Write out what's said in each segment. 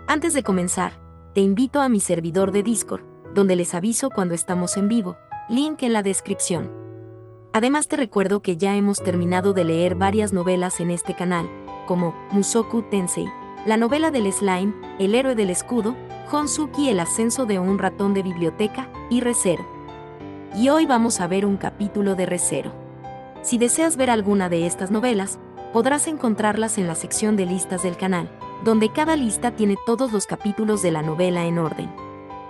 Antes de comenzar, te invito a mi servidor de Discord, donde les aviso cuando estamos en vivo, link en la descripción. Además te recuerdo que ya hemos terminado de leer varias novelas en este canal, como Mushoku Tensei, la novela del slime, El héroe del escudo, Honsuki, el ascenso de un ratón de biblioteca, y Re:Zero. Y hoy vamos a ver un capítulo de Re:Zero. Si deseas ver alguna de estas novelas, podrás encontrarlas en la sección de listas del canal, donde cada lista tiene todos los capítulos de la novela en orden.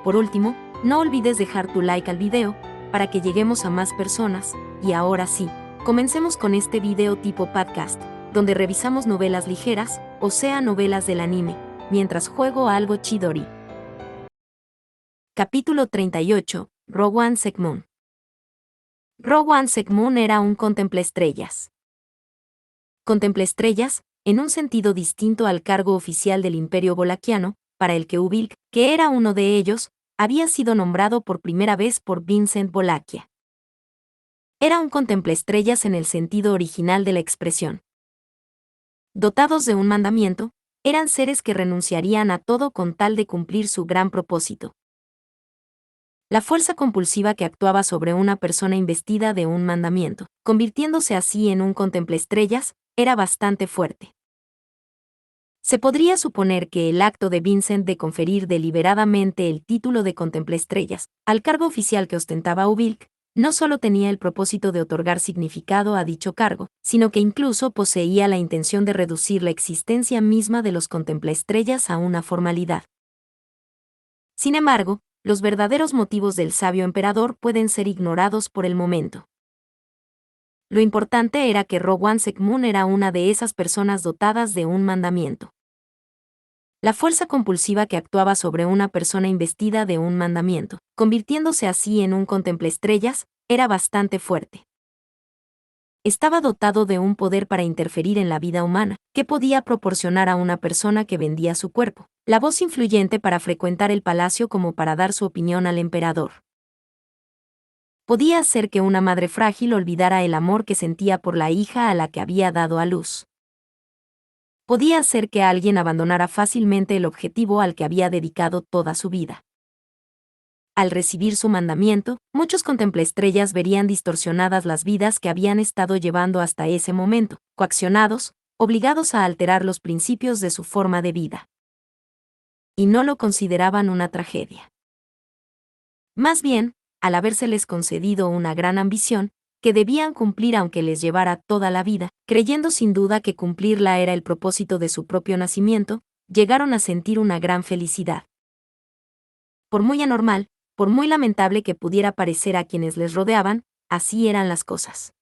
Por último, no olvides dejar tu like al video, para que lleguemos a más personas, y ahora sí, comencemos con este video tipo podcast, donde revisamos novelas ligeras, o sea novelas del anime, mientras juego a algo chidori. Capítulo 38, Rowan Sekmoon. Rowan Sekmoon era un contemplaestrellas. Contemplaestrellas, en un sentido distinto al cargo oficial del Imperio Bolaquiano, para el que Ubilk, que era uno de ellos, había sido nombrado por primera vez por Vincent Bolaquia. Era un contemplaestrellas en el sentido original de la expresión. Dotados de un mandamiento, eran seres que renunciarían a todo con tal de cumplir su gran propósito. La fuerza compulsiva que actuaba sobre una persona investida de un mandamiento, convirtiéndose así en un contemplaestrellas, era bastante fuerte. Se podría suponer que el acto de Vincent de conferir deliberadamente el título de contemplaestrellas al cargo oficial que ostentaba Ubilk, no solo tenía el propósito de otorgar significado a dicho cargo, sino que incluso poseía la intención de reducir la existencia misma de los contemplaestrellas a una formalidad. Sin embargo, los verdaderos motivos del sabio emperador pueden ser ignorados por el momento. Lo importante era que Rowan Sekmoon era una de esas personas dotadas de un mandamiento. La fuerza compulsiva que actuaba sobre una persona investida de un mandamiento, convirtiéndose así en un contemplaestrellas, era bastante fuerte. Estaba dotado de un poder para interferir en la vida humana, que podía proporcionar a una persona que vendía su cuerpo, la voz influyente para frecuentar el palacio como para dar su opinión al emperador. Podía hacer que una madre frágil olvidara el amor que sentía por la hija a la que había dado a luz. Podía hacer que alguien abandonara fácilmente el objetivo al que había dedicado toda su vida. Al recibir su mandamiento, muchos contemplaestrellas verían distorsionadas las vidas que habían estado llevando hasta ese momento, coaccionados, obligados a alterar los principios de su forma de vida. Y no lo consideraban una tragedia. Más bien, al habérseles concedido una gran ambición, que debían cumplir aunque les llevara toda la vida, creyendo sin duda que cumplirla era el propósito de su propio nacimiento, llegaron a sentir una gran felicidad. Por muy anormal, por muy lamentable que pudiera parecer a quienes les rodeaban, así eran las cosas.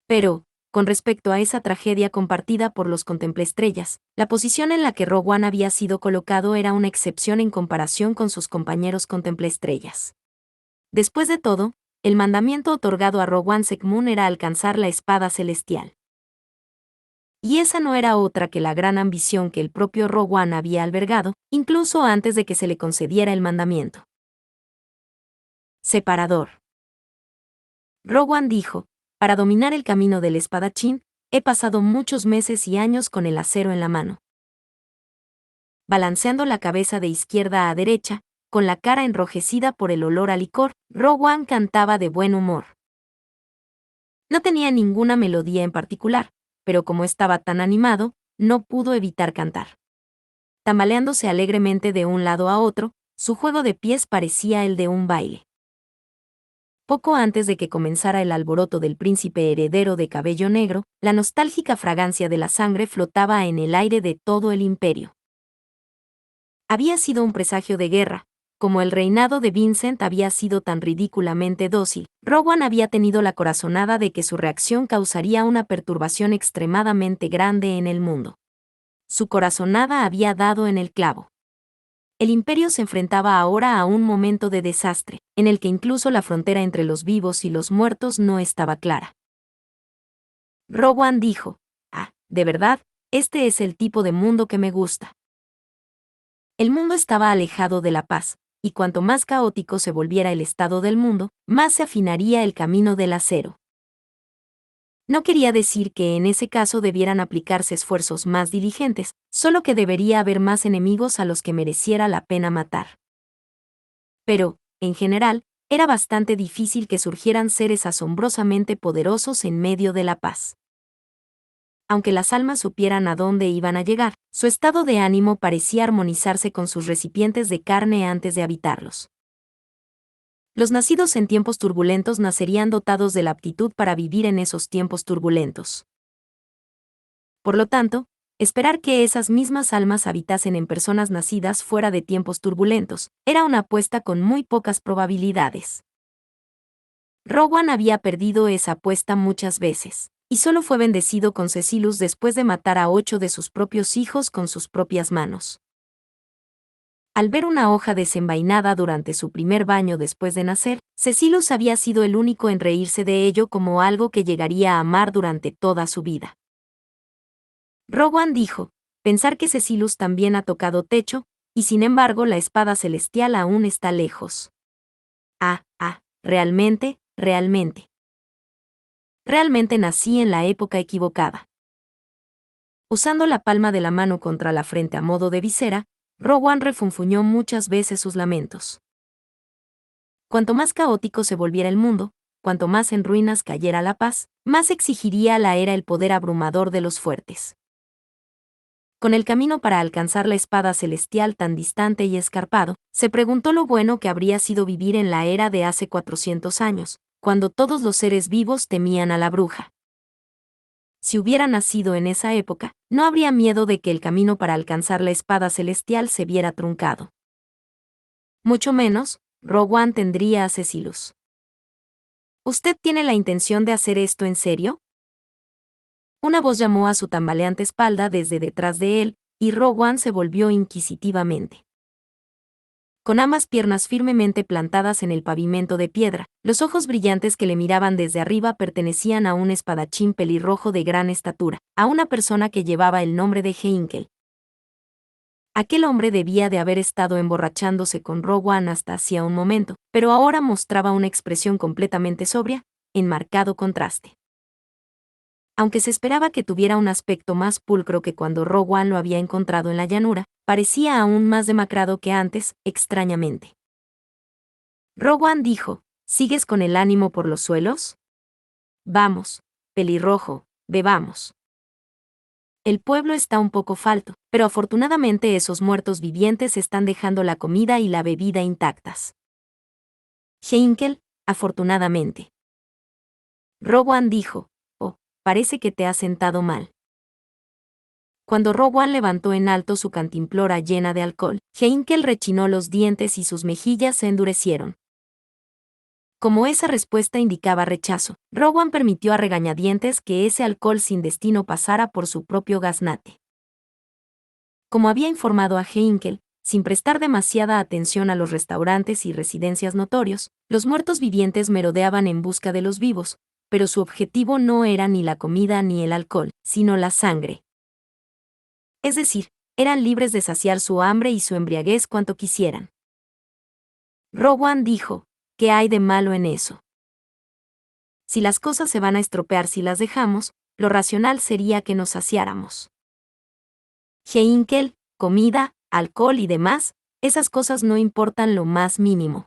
Pero, con respecto a esa tragedia compartida por los contemplaestrellas, la posición en la que Rowan había sido colocado era una excepción en comparación con sus compañeros contemplaestrellas. Después de todo, el mandamiento otorgado a Rowan Sekmoon era alcanzar la espada celestial. Y esa no era otra que la gran ambición que el propio Rowan había albergado, incluso antes de que se le concediera el mandamiento. Separador. Rowan dijo: para dominar el camino del espadachín, he pasado muchos meses y años con el acero en la mano. Balanceando la cabeza de izquierda a derecha, con la cara enrojecida por el olor a licor, Rowan cantaba de buen humor. No tenía ninguna melodía en particular, pero como estaba tan animado, no pudo evitar cantar. Tambaleándose alegremente de un lado a otro, su juego de pies parecía el de un baile. Poco antes de que comenzara el alboroto del príncipe heredero de cabello negro, la nostálgica fragancia de la sangre flotaba en el aire de todo el imperio. Había sido un presagio de guerra. Como el reinado de Vincent había sido tan ridículamente dócil, Rowan había tenido la corazonada de que su reacción causaría una perturbación extremadamente grande en el mundo. Su corazonada había dado en el clavo. El imperio se enfrentaba ahora a un momento de desastre, en el que incluso la frontera entre los vivos y los muertos no estaba clara. Rowan dijo: de verdad, este es el tipo de mundo que me gusta. El mundo estaba alejado de la paz, y cuanto más caótico se volviera el estado del mundo, más se afinaría el camino del acero. No quería decir que en ese caso debieran aplicarse esfuerzos más diligentes, solo que debería haber más enemigos a los que mereciera la pena matar. Pero, en general, era bastante difícil que surgieran seres asombrosamente poderosos en medio de la paz. Aunque las almas supieran a dónde iban a llegar, su estado de ánimo parecía armonizarse con sus recipientes de carne antes de habitarlos. Los nacidos en tiempos turbulentos nacerían dotados de la aptitud para vivir en esos tiempos turbulentos. Por lo tanto, esperar que esas mismas almas habitasen en personas nacidas fuera de tiempos turbulentos era una apuesta con muy pocas probabilidades. Rowan había perdido esa apuesta muchas veces, y solo fue bendecido con Cecilus después de matar a 8 de sus propios hijos con sus propias manos. Al ver una hoja desenvainada durante su primer baño después de nacer, Cecilus había sido el único en reírse de ello como algo que llegaría a amar durante toda su vida. Rowan dijo, pensar que Cecilus también ha tocado techo, y sin embargo la espada celestial aún está lejos. Realmente, realmente. Realmente nací en la época equivocada. Usando la palma de la mano contra la frente a modo de visera, Rowan refunfuñó muchas veces sus lamentos. Cuanto más caótico se volviera el mundo, cuanto más en ruinas cayera la paz, más exigiría la era el poder abrumador de los fuertes. Con el camino para alcanzar la espada celestial tan distante y escarpado, se preguntó lo bueno que habría sido vivir en la era de hace 400 años, cuando todos los seres vivos temían a la bruja. Si hubiera nacido en esa época, no habría miedo de que el camino para alcanzar la espada celestial se viera truncado. Mucho menos, Rowan tendría a Cecilus. ¿Usted tiene la intención de hacer esto en serio? Una voz llamó a su tambaleante espalda desde detrás de él, y Rowan se volvió inquisitivamente. Con ambas piernas firmemente plantadas en el pavimento de piedra, los ojos brillantes que le miraban desde arriba pertenecían a un espadachín pelirrojo de gran estatura, a una persona que llevaba el nombre de Heinkel. Aquel hombre debía de haber estado emborrachándose con Rowan hasta hacía un momento, pero ahora mostraba una expresión completamente sobria, en marcado contraste. Aunque se esperaba que tuviera un aspecto más pulcro que cuando Rowan lo había encontrado en la llanura, parecía aún más demacrado que antes, extrañamente. Rowan dijo, ¿sigues con el ánimo por los suelos? Vamos, pelirrojo, bebamos. El pueblo está un poco falto, pero afortunadamente esos muertos vivientes están dejando la comida y la bebida intactas. Heinkel, afortunadamente. Rowan dijo, parece que te has sentado mal. Cuando Rowan levantó en alto su cantimplora llena de alcohol, Heinkel rechinó los dientes y sus mejillas se endurecieron. Como esa respuesta indicaba rechazo, Rowan permitió a regañadientes que ese alcohol sin destino pasara por su propio gaznate. Como había informado a Heinkel, sin prestar demasiada atención a los restaurantes y residencias notorios, los muertos vivientes merodeaban en busca de los vivos, pero su objetivo no era ni la comida ni el alcohol, sino la sangre. Es decir, eran libres de saciar su hambre y su embriaguez cuanto quisieran. Rowan dijo, ¿qué hay de malo en eso? Si las cosas se van a estropear si las dejamos, lo racional sería que nos saciáramos. Heinkel, comida, alcohol y demás, esas cosas no importan lo más mínimo.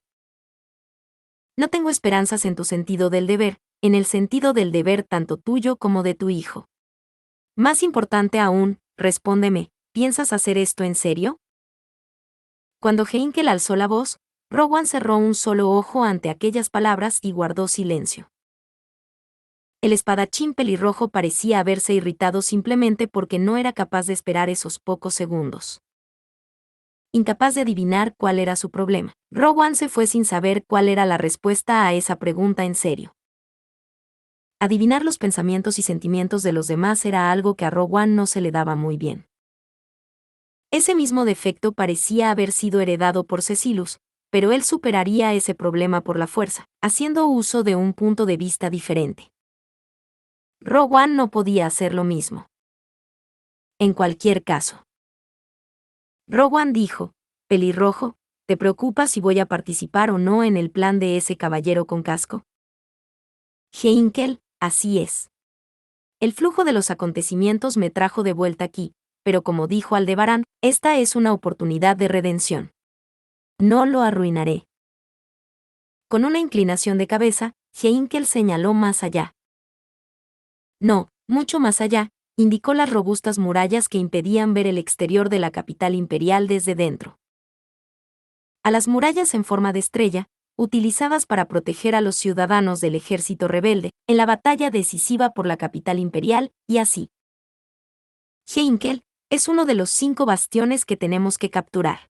No tengo esperanzas en tu sentido del deber, en el sentido del deber tanto tuyo como de tu hijo. Más importante aún, respóndeme, ¿piensas hacer esto en serio? Cuando Heinkel alzó la voz, Rowan cerró un solo ojo ante aquellas palabras y guardó silencio. El espadachín pelirrojo parecía haberse irritado simplemente porque no era capaz de esperar esos pocos segundos. Incapaz de adivinar cuál era su problema, Rowan se fue sin saber cuál era la respuesta a esa pregunta en serio. Adivinar los pensamientos y sentimientos de los demás era algo que a Rowan no se le daba muy bien. Ese mismo defecto parecía haber sido heredado por Cecilus, pero él superaría ese problema por la fuerza, haciendo uso de un punto de vista diferente. Rowan no podía hacer lo mismo. En cualquier caso. Rowan dijo, pelirrojo, ¿te preocupa si voy a participar o no en el plan de ese caballero con casco? Heinkel, así es. El flujo de los acontecimientos me trajo de vuelta aquí, pero como dijo Aldebarán, esta es una oportunidad de redención. No lo arruinaré. Con una inclinación de cabeza, Heinkel señaló más allá. No, mucho más allá, indicó las robustas murallas que impedían ver el exterior de la capital imperial desde dentro. A las murallas en forma de estrella, utilizadas para proteger a los ciudadanos del ejército rebelde, en la batalla decisiva por la capital imperial, y así. Heinkel es uno de los 5 bastiones que tenemos que capturar.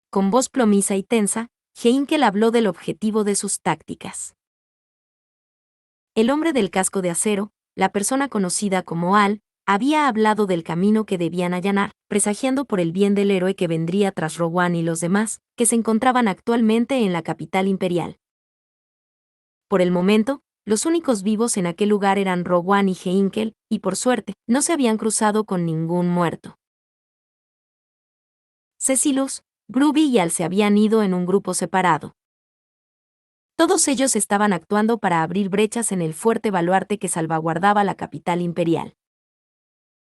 Con voz plomiza y tensa, Heinkel habló del objetivo de sus tácticas. El hombre del casco de acero, la persona conocida como Al, había hablado del camino que debían allanar, presagiando por el bien del héroe que vendría tras Rowan y los demás, que se encontraban actualmente en la capital imperial. Por el momento, los únicos vivos en aquel lugar eran Rowan y Heinkel, y por suerte, no se habían cruzado con ningún muerto. Cecilus, Groovy y Al se habían ido en un grupo separado. Todos ellos estaban actuando para abrir brechas en el fuerte baluarte que salvaguardaba la capital imperial.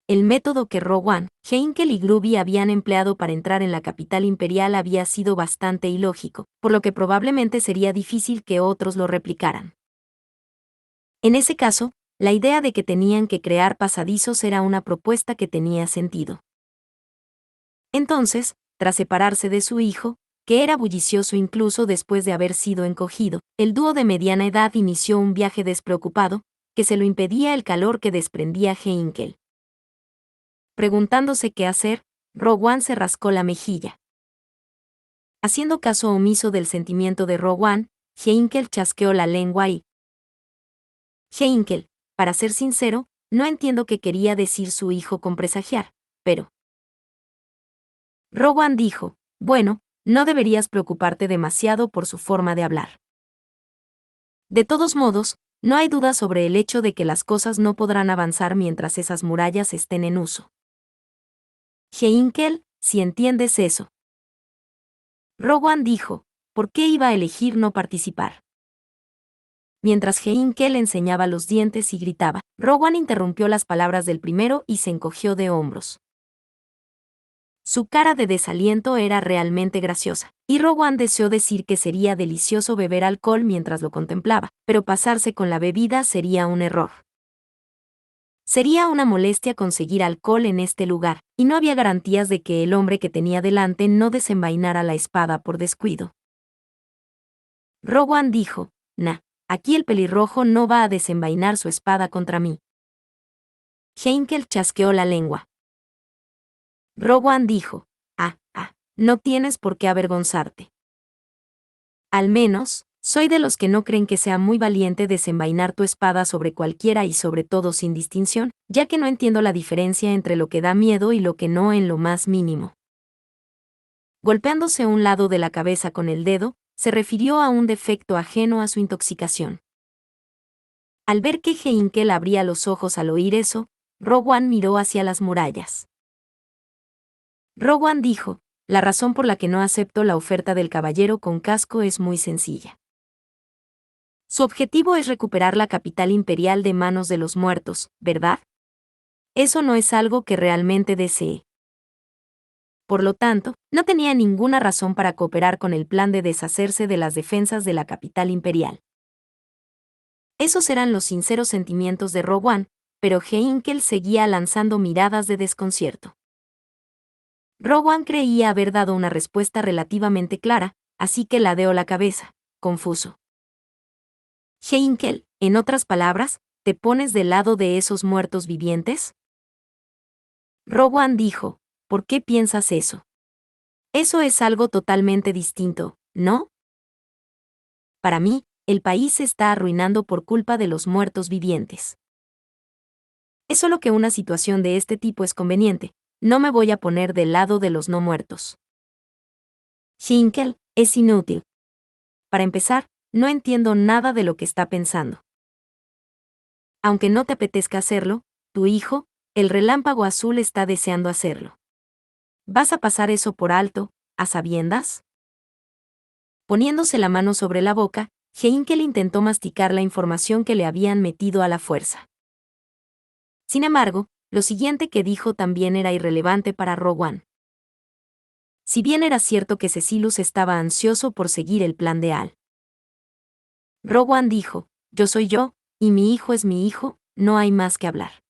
El método que Rowan, Heinkel y Groovy habían empleado para entrar en la capital imperial había sido bastante ilógico, por lo que probablemente sería difícil que otros lo replicaran. En ese caso, la idea de que tenían que crear pasadizos era una propuesta que tenía sentido. Entonces, tras separarse de su hijo, que era bullicioso incluso después de haber sido encogido, el dúo de mediana edad inició un viaje despreocupado, que se lo impedía el calor que desprendía Heinkel. Preguntándose qué hacer, Rowan se rascó la mejilla. Haciendo caso omiso del sentimiento de Rowan, Heinkel chasqueó la lengua y... Heinkel, para ser sincero, no entiendo qué quería decir su hijo con presagiar, pero... Rowan dijo, bueno, no deberías preocuparte demasiado por su forma de hablar. De todos modos, no hay duda sobre el hecho de que las cosas no podrán avanzar mientras esas murallas estén en uso. Heinkel, si entiendes eso. Rowan dijo, ¿por qué iba a elegir no participar? Mientras Heinkel enseñaba los dientes y gritaba, Rowan interrumpió las palabras del primero y se encogió de hombros. Su cara de desaliento era realmente graciosa, y Rowan deseó decir que sería delicioso beber alcohol mientras lo contemplaba, pero pasarse con la bebida sería un error. Sería una molestia conseguir alcohol en este lugar, y no había garantías de que el hombre que tenía delante no desenvainara la espada por descuido. Rowan dijo, aquí el pelirrojo no va a desenvainar su espada contra mí. Heinkel chasqueó la lengua. Rowan dijo, no tienes por qué avergonzarte. Al menos, soy de los que no creen que sea muy valiente desenvainar tu espada sobre cualquiera y sobre todo sin distinción, ya que no entiendo la diferencia entre lo que da miedo y lo que no en lo más mínimo. Golpeándose un lado de la cabeza con el dedo, se refirió a un defecto ajeno a su intoxicación. Al ver que Heinkel abría los ojos al oír eso, Rowan miró hacia las murallas. Rowan dijo, la razón por la que no acepto la oferta del caballero con casco es muy sencilla. Su objetivo es recuperar la capital imperial de manos de los muertos, ¿verdad? Eso no es algo que realmente desee. Por lo tanto, no tenía ninguna razón para cooperar con el plan de deshacerse de las defensas de la capital imperial. Esos eran los sinceros sentimientos de Rowan, pero Heinkel seguía lanzando miradas de desconcierto. Rowan creía haber dado una respuesta relativamente clara, así que ladeó la cabeza, confuso. Heinkel, en otras palabras, ¿te pones del lado de esos muertos vivientes? Rowan dijo, ¿por qué piensas eso? Eso es algo totalmente distinto, ¿no? Para mí, el país se está arruinando por culpa de los muertos vivientes. Es solo que una situación de este tipo es conveniente, no me voy a poner del lado de los no muertos. Heinkel, es inútil. Para empezar, no entiendo nada de lo que está pensando. Aunque no te apetezca hacerlo, tu hijo, el relámpago azul está deseando hacerlo. ¿Vas a pasar eso por alto, a sabiendas? Poniéndose la mano sobre la boca, Heinkel intentó masticar la información que le habían metido a la fuerza. Sin embargo, lo siguiente que dijo también era irrelevante para Rowan. Si bien era cierto que Cecilus estaba ansioso por seguir el plan de Al. Rowan dijo, yo soy yo, y mi hijo es mi hijo, no hay más que hablar.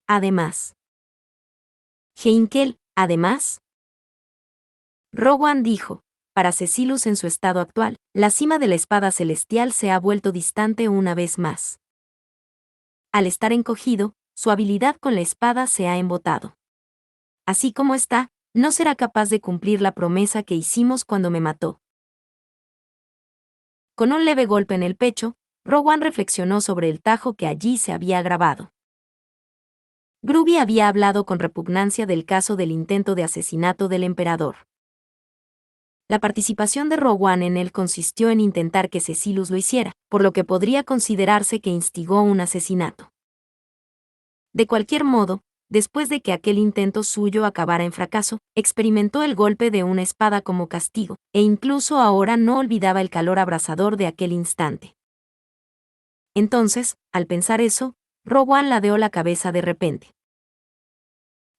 Además. Heinkel, además. Rowan dijo, para Cecilus en su estado actual, la cima de la espada celestial se ha vuelto distante una vez más. Al estar encogido, su habilidad con la espada se ha embotado. Así como está, no será capaz de cumplir la promesa que hicimos cuando me mató. Con un leve golpe en el pecho, Rowan reflexionó sobre el tajo que allí se había grabado. Groovy había hablado con repugnancia del caso del intento de asesinato del emperador. La participación de Rowan en él consistió en intentar que Cecilus lo hiciera, por lo que podría considerarse que instigó un asesinato. De cualquier modo, después de que aquel intento suyo acabara en fracaso, experimentó el golpe de una espada como castigo, e incluso ahora no olvidaba el calor abrasador de aquel instante. Entonces, al pensar eso, Rowan ladeó la cabeza de repente.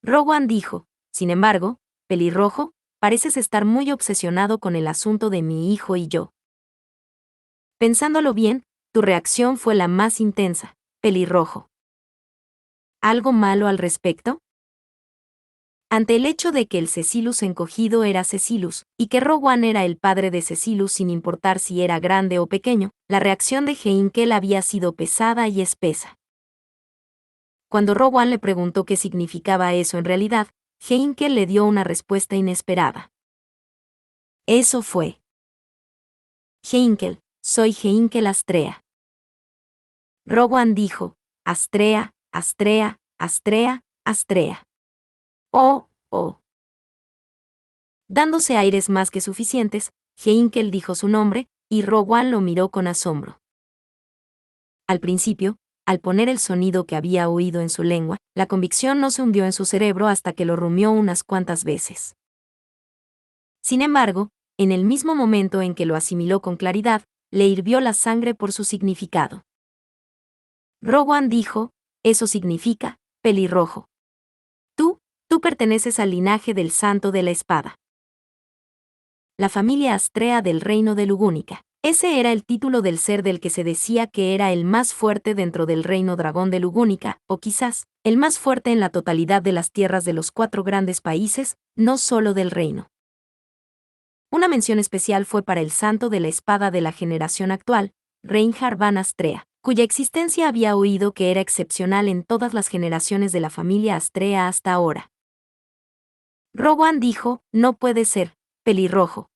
Rowan dijo, sin embargo, pelirrojo, pareces estar muy obsesionado con el asunto de mi hijo y yo. Pensándolo bien, tu reacción fue la más intensa, pelirrojo. ¿Algo malo al respecto? Ante el hecho de que el Cecilus encogido era Cecilus, y que Rowan era el padre de Cecilus sin importar si era grande o pequeño, la reacción de Heinkel había sido pesada y espesa. Cuando Rowan le preguntó qué significaba eso en realidad, Heinkel le dio una respuesta inesperada. Eso fue. Heinkel, soy Heinkel Astrea. Rowan dijo, Astrea, Astrea, Astrea, Astrea. Oh, oh. Dándose aires más que suficientes, Heinkel dijo su nombre, y Rowan lo miró con asombro. Al principio, al poner el sonido que había oído en su lengua, la convicción no se hundió en su cerebro hasta que lo rumió unas cuantas veces. Sin embargo, en el mismo momento en que lo asimiló con claridad, le hirvió la sangre por su significado. Rowan dijo, eso significa, pelirrojo. Tú perteneces al linaje del Santo de la Espada. La familia Astrea del reino de Lugúnica. Ese era el título del ser del que se decía que era el más fuerte dentro del reino dragón de Lugúnica, o quizás, el más fuerte en la totalidad de las tierras de los 4 grandes países, no solo del reino. Una mención especial fue para el Santo de la Espada de la generación actual, Reinhard van Astrea, cuya existencia había oído que era excepcional en todas las generaciones de la familia Astrea hasta ahora. Rowan dijo, no puede ser, pelirrojo.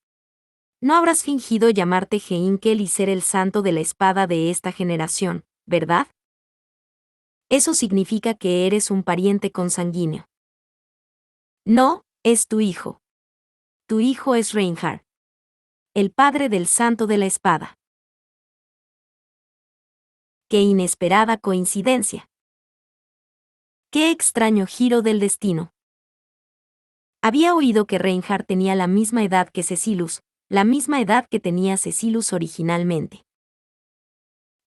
No habrás fingido llamarte Heinkel y ser el santo de la espada de esta generación, ¿verdad? Eso significa que eres un pariente consanguíneo. No, es tu hijo. Tu hijo es Reinhard, el padre del santo de la espada. ¡Qué inesperada coincidencia! ¡Qué extraño giro del destino! Había oído que Reinhard tenía la misma edad que Cecilus, la misma edad que tenía Cecilus originalmente.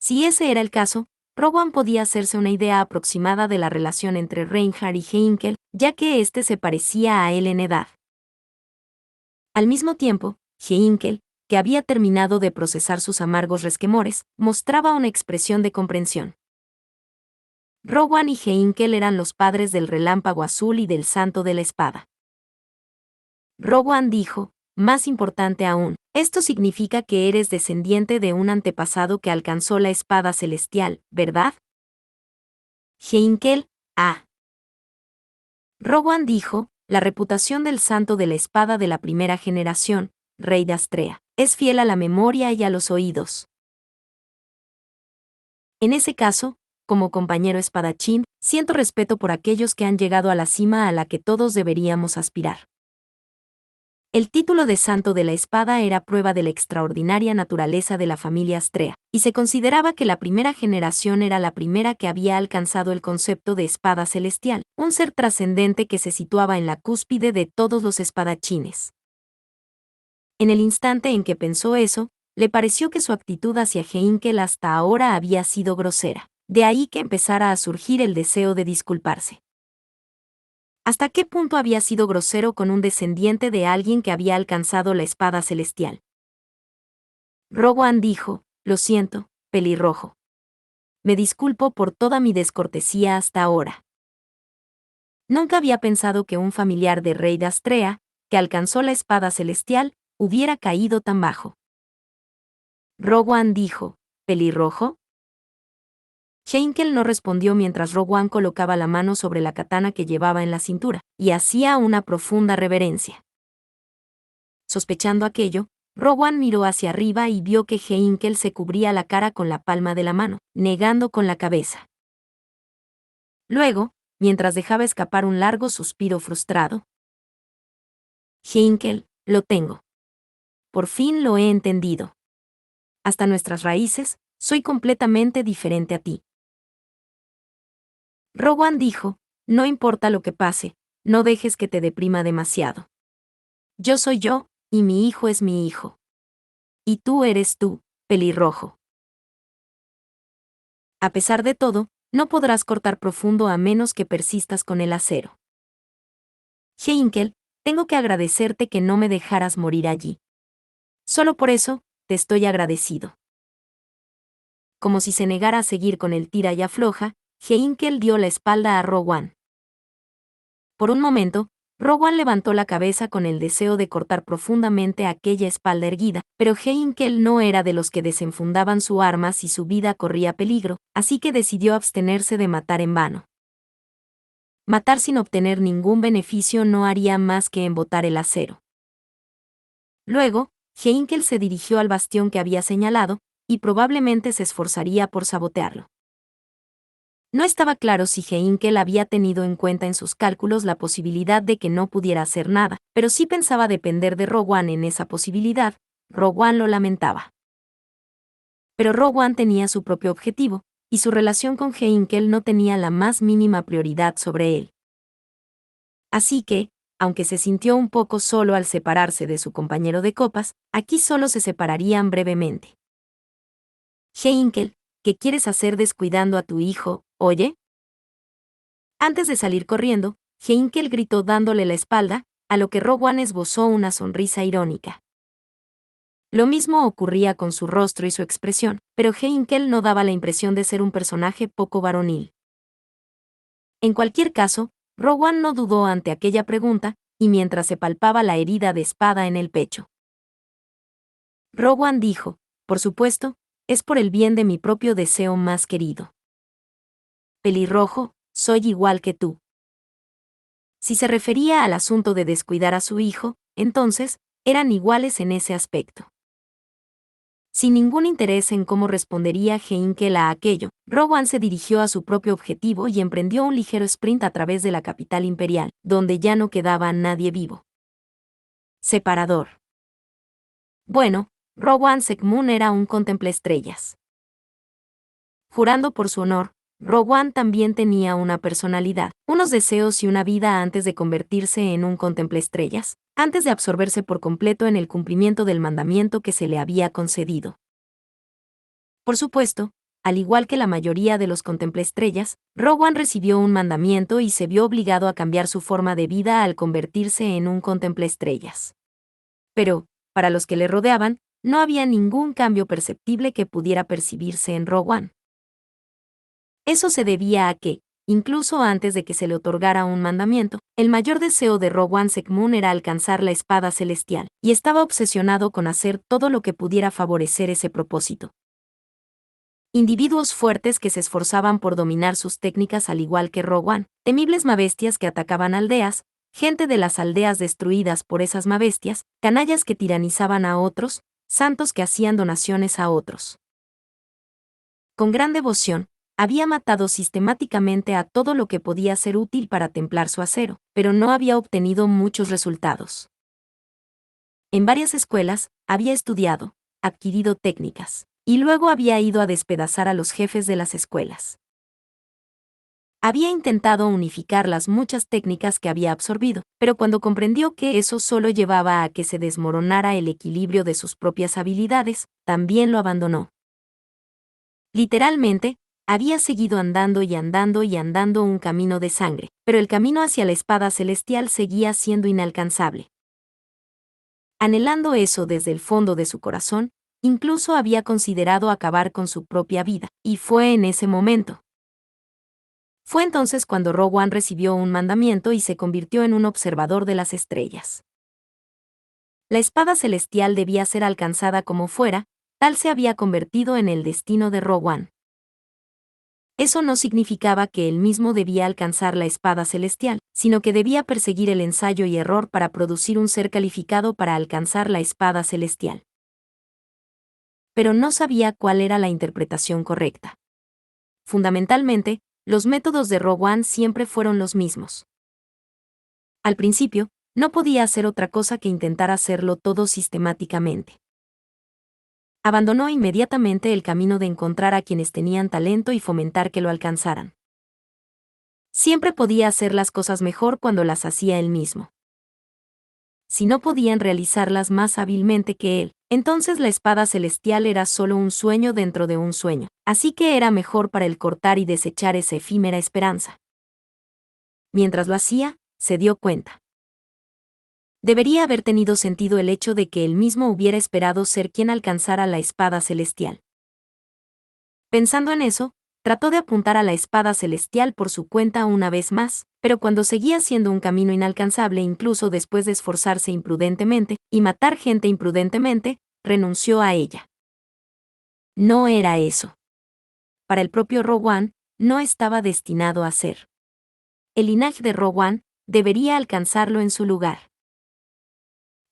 Si ese era el caso, Rowan podía hacerse una idea aproximada de la relación entre Reinhard y Heinkel, ya que éste se parecía a él en edad. Al mismo tiempo, Heinkel, que había terminado de procesar sus amargos resquemores, mostraba una expresión de comprensión. Rowan y Heinkel eran los padres del relámpago azul y del santo de la espada. Rowan dijo, más importante aún, esto significa que eres descendiente de un antepasado que alcanzó la espada celestial, ¿verdad? Heinkel, ah. Rowan dijo, la reputación del santo de la espada de la primera generación, rey de Astrea, es fiel a la memoria y a los oídos. En ese caso, como compañero espadachín, siento respeto por aquellos que han llegado a la cima a la que todos deberíamos aspirar. El título de Santo de la Espada era prueba de la extraordinaria naturaleza de la familia Astrea, y se consideraba que la primera generación era la primera que había alcanzado el concepto de espada celestial, un ser trascendente que se situaba en la cúspide de todos los espadachines. En el instante en que pensó eso, le pareció que su actitud hacia Heinkel hasta ahora había sido grosera. De ahí que empezara a surgir el deseo de disculparse. ¿Hasta qué punto había sido grosero con un descendiente de alguien que había alcanzado la espada celestial? Rowan dijo: «Lo siento, pelirrojo. Me disculpo por toda mi descortesía hasta ahora. Nunca había pensado que un familiar de Rey de Astrea, que alcanzó la espada celestial, hubiera caído tan bajo». Rowan dijo: «¿Pelirrojo?». Heinkel no respondió mientras Rowan colocaba la mano sobre la katana que llevaba en la cintura, y hacía una profunda reverencia. Sospechando aquello, Rowan miró hacia arriba y vio que Heinkel se cubría la cara con la palma de la mano, negando con la cabeza. Luego, mientras dejaba escapar un largo suspiro frustrado: «Heinkel, lo tengo. Por fin lo he entendido. Hasta nuestras raíces, soy completamente diferente a ti». Rowan dijo: «No importa lo que pase, no dejes que te deprima demasiado. Yo soy yo, y mi hijo es mi hijo. Y tú eres tú, pelirrojo. A pesar de todo, no podrás cortar profundo a menos que persistas con el acero. Heinkel, tengo que agradecerte que no me dejaras morir allí. Solo por eso, te estoy agradecido». Como si se negara a seguir con el tira y afloja, Heinkel dio la espalda a Rowan. Por un momento, Rowan levantó la cabeza con el deseo de cortar profundamente aquella espalda erguida, pero Heinkel no era de los que desenfundaban su arma si su vida corría peligro, así que decidió abstenerse de matar en vano. Matar sin obtener ningún beneficio no haría más que embotar el acero. Luego, Heinkel se dirigió al bastión que había señalado, y probablemente se esforzaría por sabotearlo. No estaba claro si Heinkel había tenido en cuenta en sus cálculos la posibilidad de que no pudiera hacer nada, pero sí pensaba depender de Rowan en esa posibilidad. Rowan lo lamentaba. Pero Rowan tenía su propio objetivo, y su relación con Heinkel no tenía la más mínima prioridad sobre él. Así que, aunque se sintió un poco solo al separarse de su compañero de copas, aquí solo se separarían brevemente. «Heinkel, ¿qué quieres hacer descuidando a tu hijo, oye?». Antes de salir corriendo, Heinkel gritó dándole la espalda, a lo que Rowan esbozó una sonrisa irónica. Lo mismo ocurría con su rostro y su expresión, pero Heinkel no daba la impresión de ser un personaje poco varonil. En cualquier caso, Rowan no dudó ante aquella pregunta, y mientras se palpaba la herida de espada en el pecho. Rowan dijo: «Por supuesto, es por el bien de mi propio deseo más querido. Pelirrojo, soy igual que tú». Si se refería al asunto de descuidar a su hijo, entonces, eran iguales en ese aspecto. Sin ningún interés en cómo respondería Heinkel a aquello, Rowan se dirigió a su propio objetivo y emprendió un ligero sprint a través de la capital imperial, donde ya no quedaba nadie vivo. Separador. Bueno, Rowan Sekmun era un contemplaestrellas. Jurando por su honor, Rowan también tenía una personalidad, unos deseos y una vida antes de convertirse en un contemplaestrellas, antes de absorberse por completo en el cumplimiento del mandamiento que se le había concedido. Por supuesto, al igual que la mayoría de los contemplaestrellas, Rowan recibió un mandamiento y se vio obligado a cambiar su forma de vida al convertirse en un contemplaestrellas. Pero, para los que le rodeaban, no había ningún cambio perceptible que pudiera percibirse en Rowan. Eso se debía a que, incluso antes de que se le otorgara un mandamiento, el mayor deseo de Rowan Sekmun era alcanzar la espada celestial, y estaba obsesionado con hacer todo lo que pudiera favorecer ese propósito. Individuos fuertes que se esforzaban por dominar sus técnicas al igual que Rowan, temibles mabestias que atacaban aldeas, gente de las aldeas destruidas por esas mabestias, canallas que tiranizaban a otros, santos que hacían donaciones a otros. Con gran devoción, había matado sistemáticamente a todo lo que podía ser útil para templar su acero, pero no había obtenido muchos resultados. En varias escuelas, había estudiado, adquirido técnicas, y luego había ido a despedazar a los jefes de las escuelas. Había intentado unificar las muchas técnicas que había absorbido, pero cuando comprendió que eso solo llevaba a que se desmoronara el equilibrio de sus propias habilidades, también lo abandonó. Literalmente, había seguido andando y andando y andando un camino de sangre, pero el camino hacia la espada celestial seguía siendo inalcanzable. Anhelando eso desde el fondo de su corazón, incluso había considerado acabar con su propia vida, y fue en ese momento. Fue entonces cuando Rowan recibió un mandamiento y se convirtió en un observador de las estrellas. La espada celestial debía ser alcanzada como fuera, tal se había convertido en el destino de Rowan. Eso no significaba que él mismo debía alcanzar la espada celestial, sino que debía perseguir el ensayo y error para producir un ser calificado para alcanzar la espada celestial. Pero no sabía cuál era la interpretación correcta. Fundamentalmente, los métodos de Rowan siempre fueron los mismos. Al principio, no podía hacer otra cosa que intentar hacerlo todo sistemáticamente. Abandonó inmediatamente el camino de encontrar a quienes tenían talento y fomentar que lo alcanzaran. Siempre podía hacer las cosas mejor cuando las hacía él mismo. Si no podían realizarlas más hábilmente que él, entonces la espada celestial era solo un sueño dentro de un sueño, así que era mejor para él cortar y desechar esa efímera esperanza. Mientras lo hacía, se dio cuenta. Debería haber tenido sentido el hecho de que él mismo hubiera esperado ser quien alcanzara la espada celestial. Pensando en eso, trató de apuntar a la espada celestial por su cuenta una vez más, pero cuando seguía siendo un camino inalcanzable incluso después de esforzarse imprudentemente y matar gente imprudentemente, renunció a ella. No era eso. Para el propio Rowan, no estaba destinado a ser. El linaje de Rowan debería alcanzarlo en su lugar.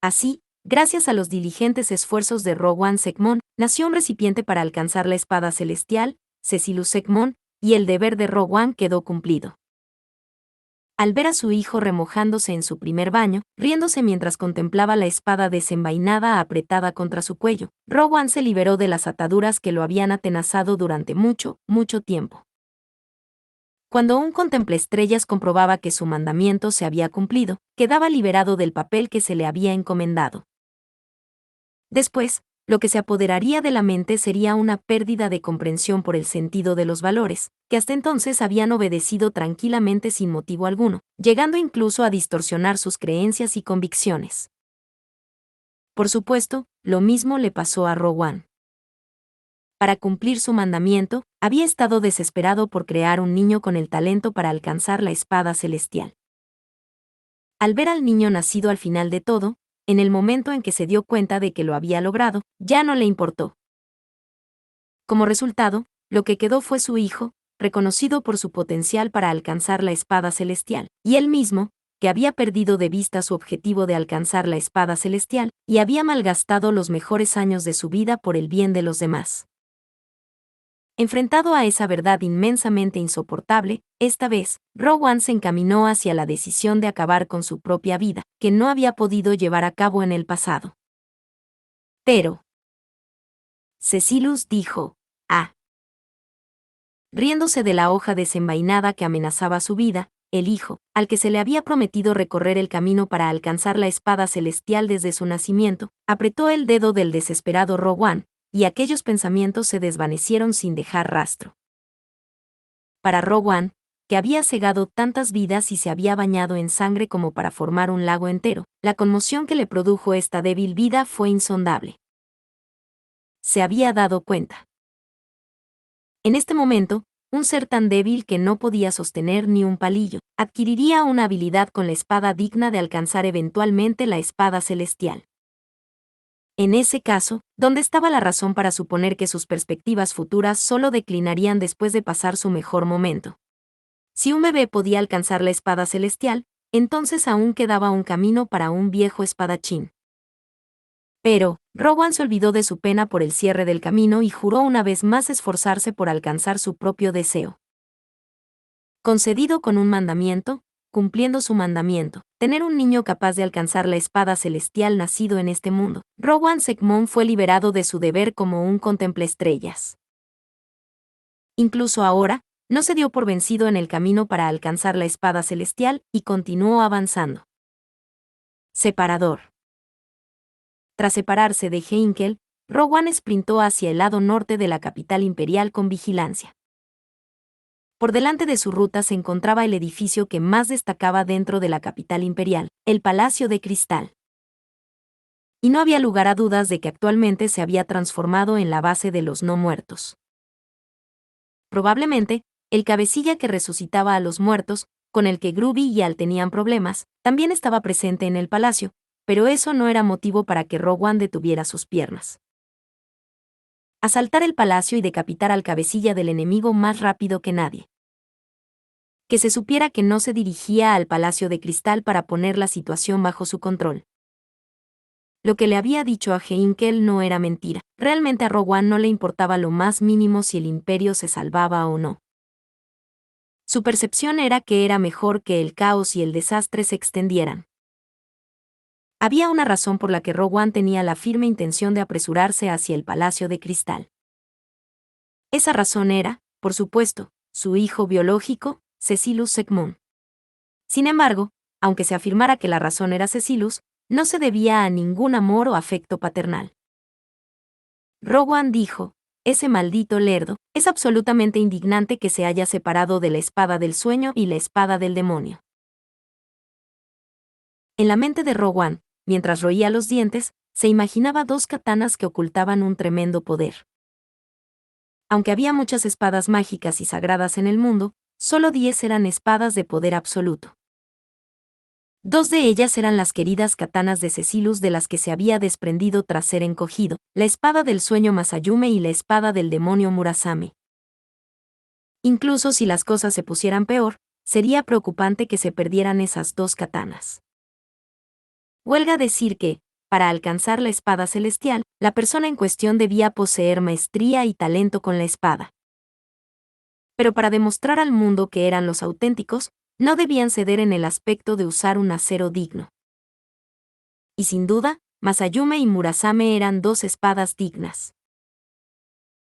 Así, gracias a los diligentes esfuerzos de Rowan Segmon, nació un recipiente para alcanzar la espada celestial, Cecilus Segmon, y el deber de Rowan quedó cumplido. Al ver a su hijo remojándose en su primer baño, riéndose mientras contemplaba la espada desenvainada apretada contra su cuello, Rowan se liberó de las ataduras que lo habían atenazado durante mucho, mucho tiempo. Cuando un contemplaestrellas comprobaba que su mandamiento se había cumplido, quedaba liberado del papel que se le había encomendado. Después, lo que se apoderaría de la mente sería una pérdida de comprensión por el sentido de los valores, que hasta entonces habían obedecido tranquilamente sin motivo alguno, llegando incluso a distorsionar sus creencias y convicciones. Por supuesto, lo mismo le pasó a Rowan. Para cumplir su mandamiento, había estado desesperado por crear un niño con el talento para alcanzar la espada celestial. Al ver al niño nacido al final de todo, en el momento en que se dio cuenta de que lo había logrado, ya no le importó. Como resultado, lo que quedó fue su hijo, reconocido por su potencial para alcanzar la espada celestial, y él mismo, que había perdido de vista su objetivo de alcanzar la espada celestial, y había malgastado los mejores años de su vida por el bien de los demás. Enfrentado a esa verdad inmensamente insoportable, esta vez, Rowan se encaminó hacia la decisión de acabar con su propia vida, que no había podido llevar a cabo en el pasado. Pero Cecilus dijo, «Ah». Riéndose de la hoja desenvainada que amenazaba su vida, el hijo, al que se le había prometido recorrer el camino para alcanzar la espada celestial desde su nacimiento, apretó el dedo del desesperado Rowan, y aquellos pensamientos se desvanecieron sin dejar rastro. Para Rowan, que había cegado tantas vidas y se había bañado en sangre como para formar un lago entero, la conmoción que le produjo esta débil vida fue insondable. Se había dado cuenta. En este momento, un ser tan débil que no podía sostener ni un palillo, adquiriría una habilidad con la espada digna de alcanzar eventualmente la espada celestial. En ese caso, ¿dónde estaba la razón para suponer que sus perspectivas futuras solo declinarían después de pasar su mejor momento? Si un bebé podía alcanzar la espada celestial, entonces aún quedaba un camino para un viejo espadachín. Pero, Rowan se olvidó de su pena por el cierre del camino y juró una vez más esforzarse por alcanzar su propio deseo. Concedido con un mandamiento, cumpliendo su mandamiento, tener un niño capaz de alcanzar la espada celestial nacido en este mundo, Rowan Segmon fue liberado de su deber como un contemplaestrellas. Incluso ahora, no se dio por vencido en el camino para alcanzar la espada celestial y continuó avanzando. Separador. Tras separarse de Heinkel, Rowan sprintó hacia el lado norte de la capital imperial con vigilancia. Por delante de su ruta se encontraba el edificio que más destacaba dentro de la capital imperial, el Palacio de Cristal. Y no había lugar a dudas de que actualmente se había transformado en la base de los no muertos. Probablemente, el cabecilla que resucitaba a los muertos, con el que Groovy y Al tenían problemas, también estaba presente en el palacio, pero eso no era motivo para que Rogue One detuviera sus piernas. Asaltar el palacio y decapitar al cabecilla del enemigo más rápido que nadie. Que se supiera que no se dirigía al Palacio de Cristal para poner la situación bajo su control. Lo que le había dicho a Heinkel no era mentira. Realmente a Rogue One no le importaba lo más mínimo si el Imperio se salvaba o no. Su percepción era que era mejor que el caos y el desastre se extendieran. Había una razón por la que Rogue One tenía la firme intención de apresurarse hacia el Palacio de Cristal. Esa razón era, por supuesto, su hijo biológico, Cecilus Segmund. Sin embargo, aunque se afirmara que la razón era Cecilus, no se debía a ningún amor o afecto paternal. Rogue One dijo, ese maldito lerdo, es absolutamente indignante que se haya separado de la espada del sueño y la espada del demonio. En la mente de Rogue One, mientras roía los dientes, se imaginaba dos katanas que ocultaban un tremendo poder. Aunque había muchas espadas mágicas y sagradas en el mundo, solo 10 eran espadas de poder absoluto. 2 de ellas eran las queridas katanas de Cecilus de las que se había desprendido tras ser encogido, la espada del sueño Masayume y la espada del demonio Murasame. Incluso si las cosas se pusieran peor, sería preocupante que se perdieran esas 2 katanas. Huelga decir que, para alcanzar la espada celestial, la persona en cuestión debía poseer maestría y talento con la espada. Pero para demostrar al mundo que eran los auténticos, no debían ceder en el aspecto de usar un acero digno. Y sin duda, Masayume y Murasame eran 2 espadas dignas.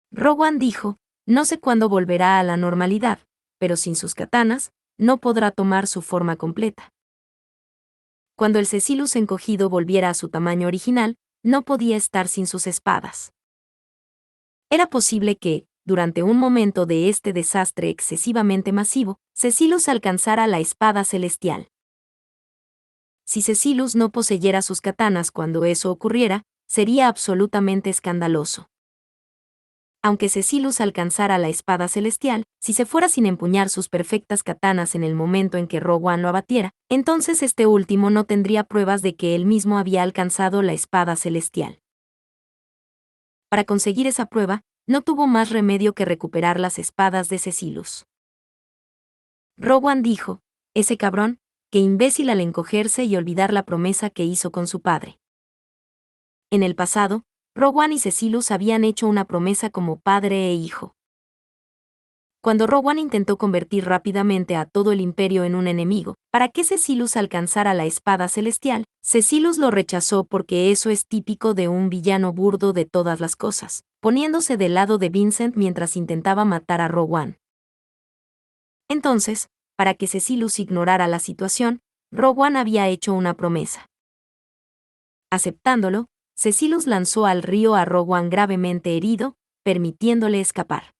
Rogue One dijo, no sé cuándo volverá a la normalidad, pero sin sus katanas, no podrá tomar su forma completa. Cuando el Cecilus encogido volviera a su tamaño original, no podía estar sin sus espadas. Era posible que, durante un momento de este desastre excesivamente masivo, Cecilus alcanzara la espada celestial. Si Cecilus no poseyera sus katanas cuando eso ocurriera, sería absolutamente escandaloso. Aunque Cecilus alcanzara la espada celestial, si se fuera sin empuñar sus perfectas katanas en el momento en que Rogue One lo abatiera, entonces este último no tendría pruebas de que él mismo había alcanzado la espada celestial. Para conseguir esa prueba, no tuvo más remedio que recuperar las espadas de Cecilus. Rogue One dijo, ese cabrón, qué imbécil al encogerse y olvidar la promesa que hizo con su padre. En el pasado, Rogue One y Cecilus habían hecho una promesa como padre e hijo. Cuando Rogue One intentó convertir rápidamente a todo el imperio en un enemigo, para que Cecilus alcanzara la espada celestial, Cecilus lo rechazó porque eso es típico de un villano burdo de todas las cosas, poniéndose del lado de Vincent mientras intentaba matar a Rogue One. Entonces, para que Cecilus ignorara la situación, Rogue One había hecho una promesa. Aceptándolo, Cecilus lanzó al río a Rogue One gravemente herido, permitiéndole escapar.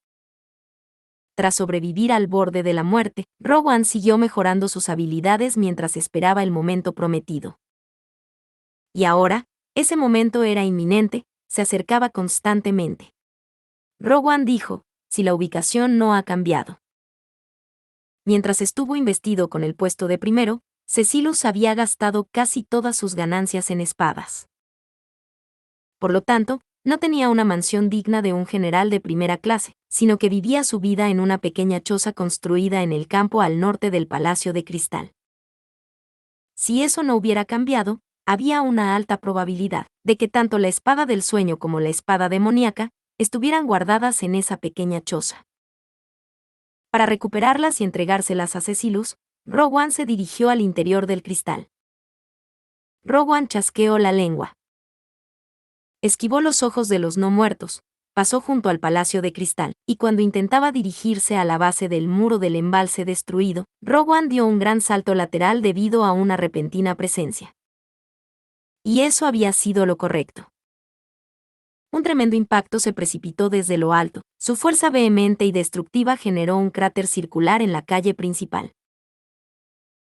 Tras sobrevivir al borde de la muerte, Rogue One siguió mejorando sus habilidades mientras esperaba el momento prometido. Y ahora, ese momento era inminente, se acercaba constantemente. Rogue One dijo, si la ubicación no ha cambiado. Mientras estuvo investido con el puesto de primero, Cecilus había gastado casi todas sus ganancias en espadas. Por lo tanto, no tenía una mansión digna de un general de primera clase, sino que vivía su vida en una pequeña choza construida en el campo al norte del Palacio de Cristal. Si eso no hubiera cambiado, había una alta probabilidad de que tanto la espada del sueño como la espada demoníaca estuvieran guardadas en esa pequeña choza. Para recuperarlas y entregárselas a Cecilus, Rogue One se dirigió al interior del cristal. Rogue One chasqueó la lengua. Esquivó los ojos de los no muertos, pasó junto al Palacio de Cristal, y cuando intentaba dirigirse a la base del muro del embalse destruido, Rogue One dio un gran salto lateral debido a una repentina presencia. Y eso había sido lo correcto. Un tremendo impacto se precipitó desde lo alto. Su fuerza vehemente y destructiva generó un cráter circular en la calle principal.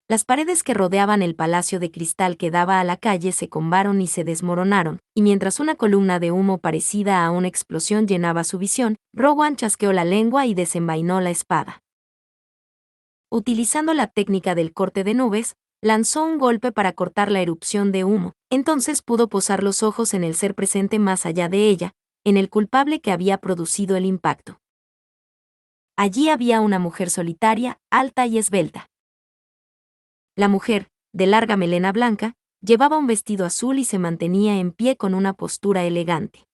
Las paredes que rodeaban el palacio de cristal que daba a la calle se combaron y se desmoronaron, y mientras una columna de humo parecida a una explosión llenaba su visión, Rowan chasqueó la lengua y desenvainó la espada. Utilizando la técnica del corte de nubes, lanzó un golpe para cortar la erupción de humo. Entonces pudo posar los ojos en el ser presente más allá de ella, en el culpable que había producido el impacto. Allí había una mujer solitaria, alta y esbelta. La mujer, de larga melena blanca, llevaba un vestido azul y se mantenía en pie con una postura elegante.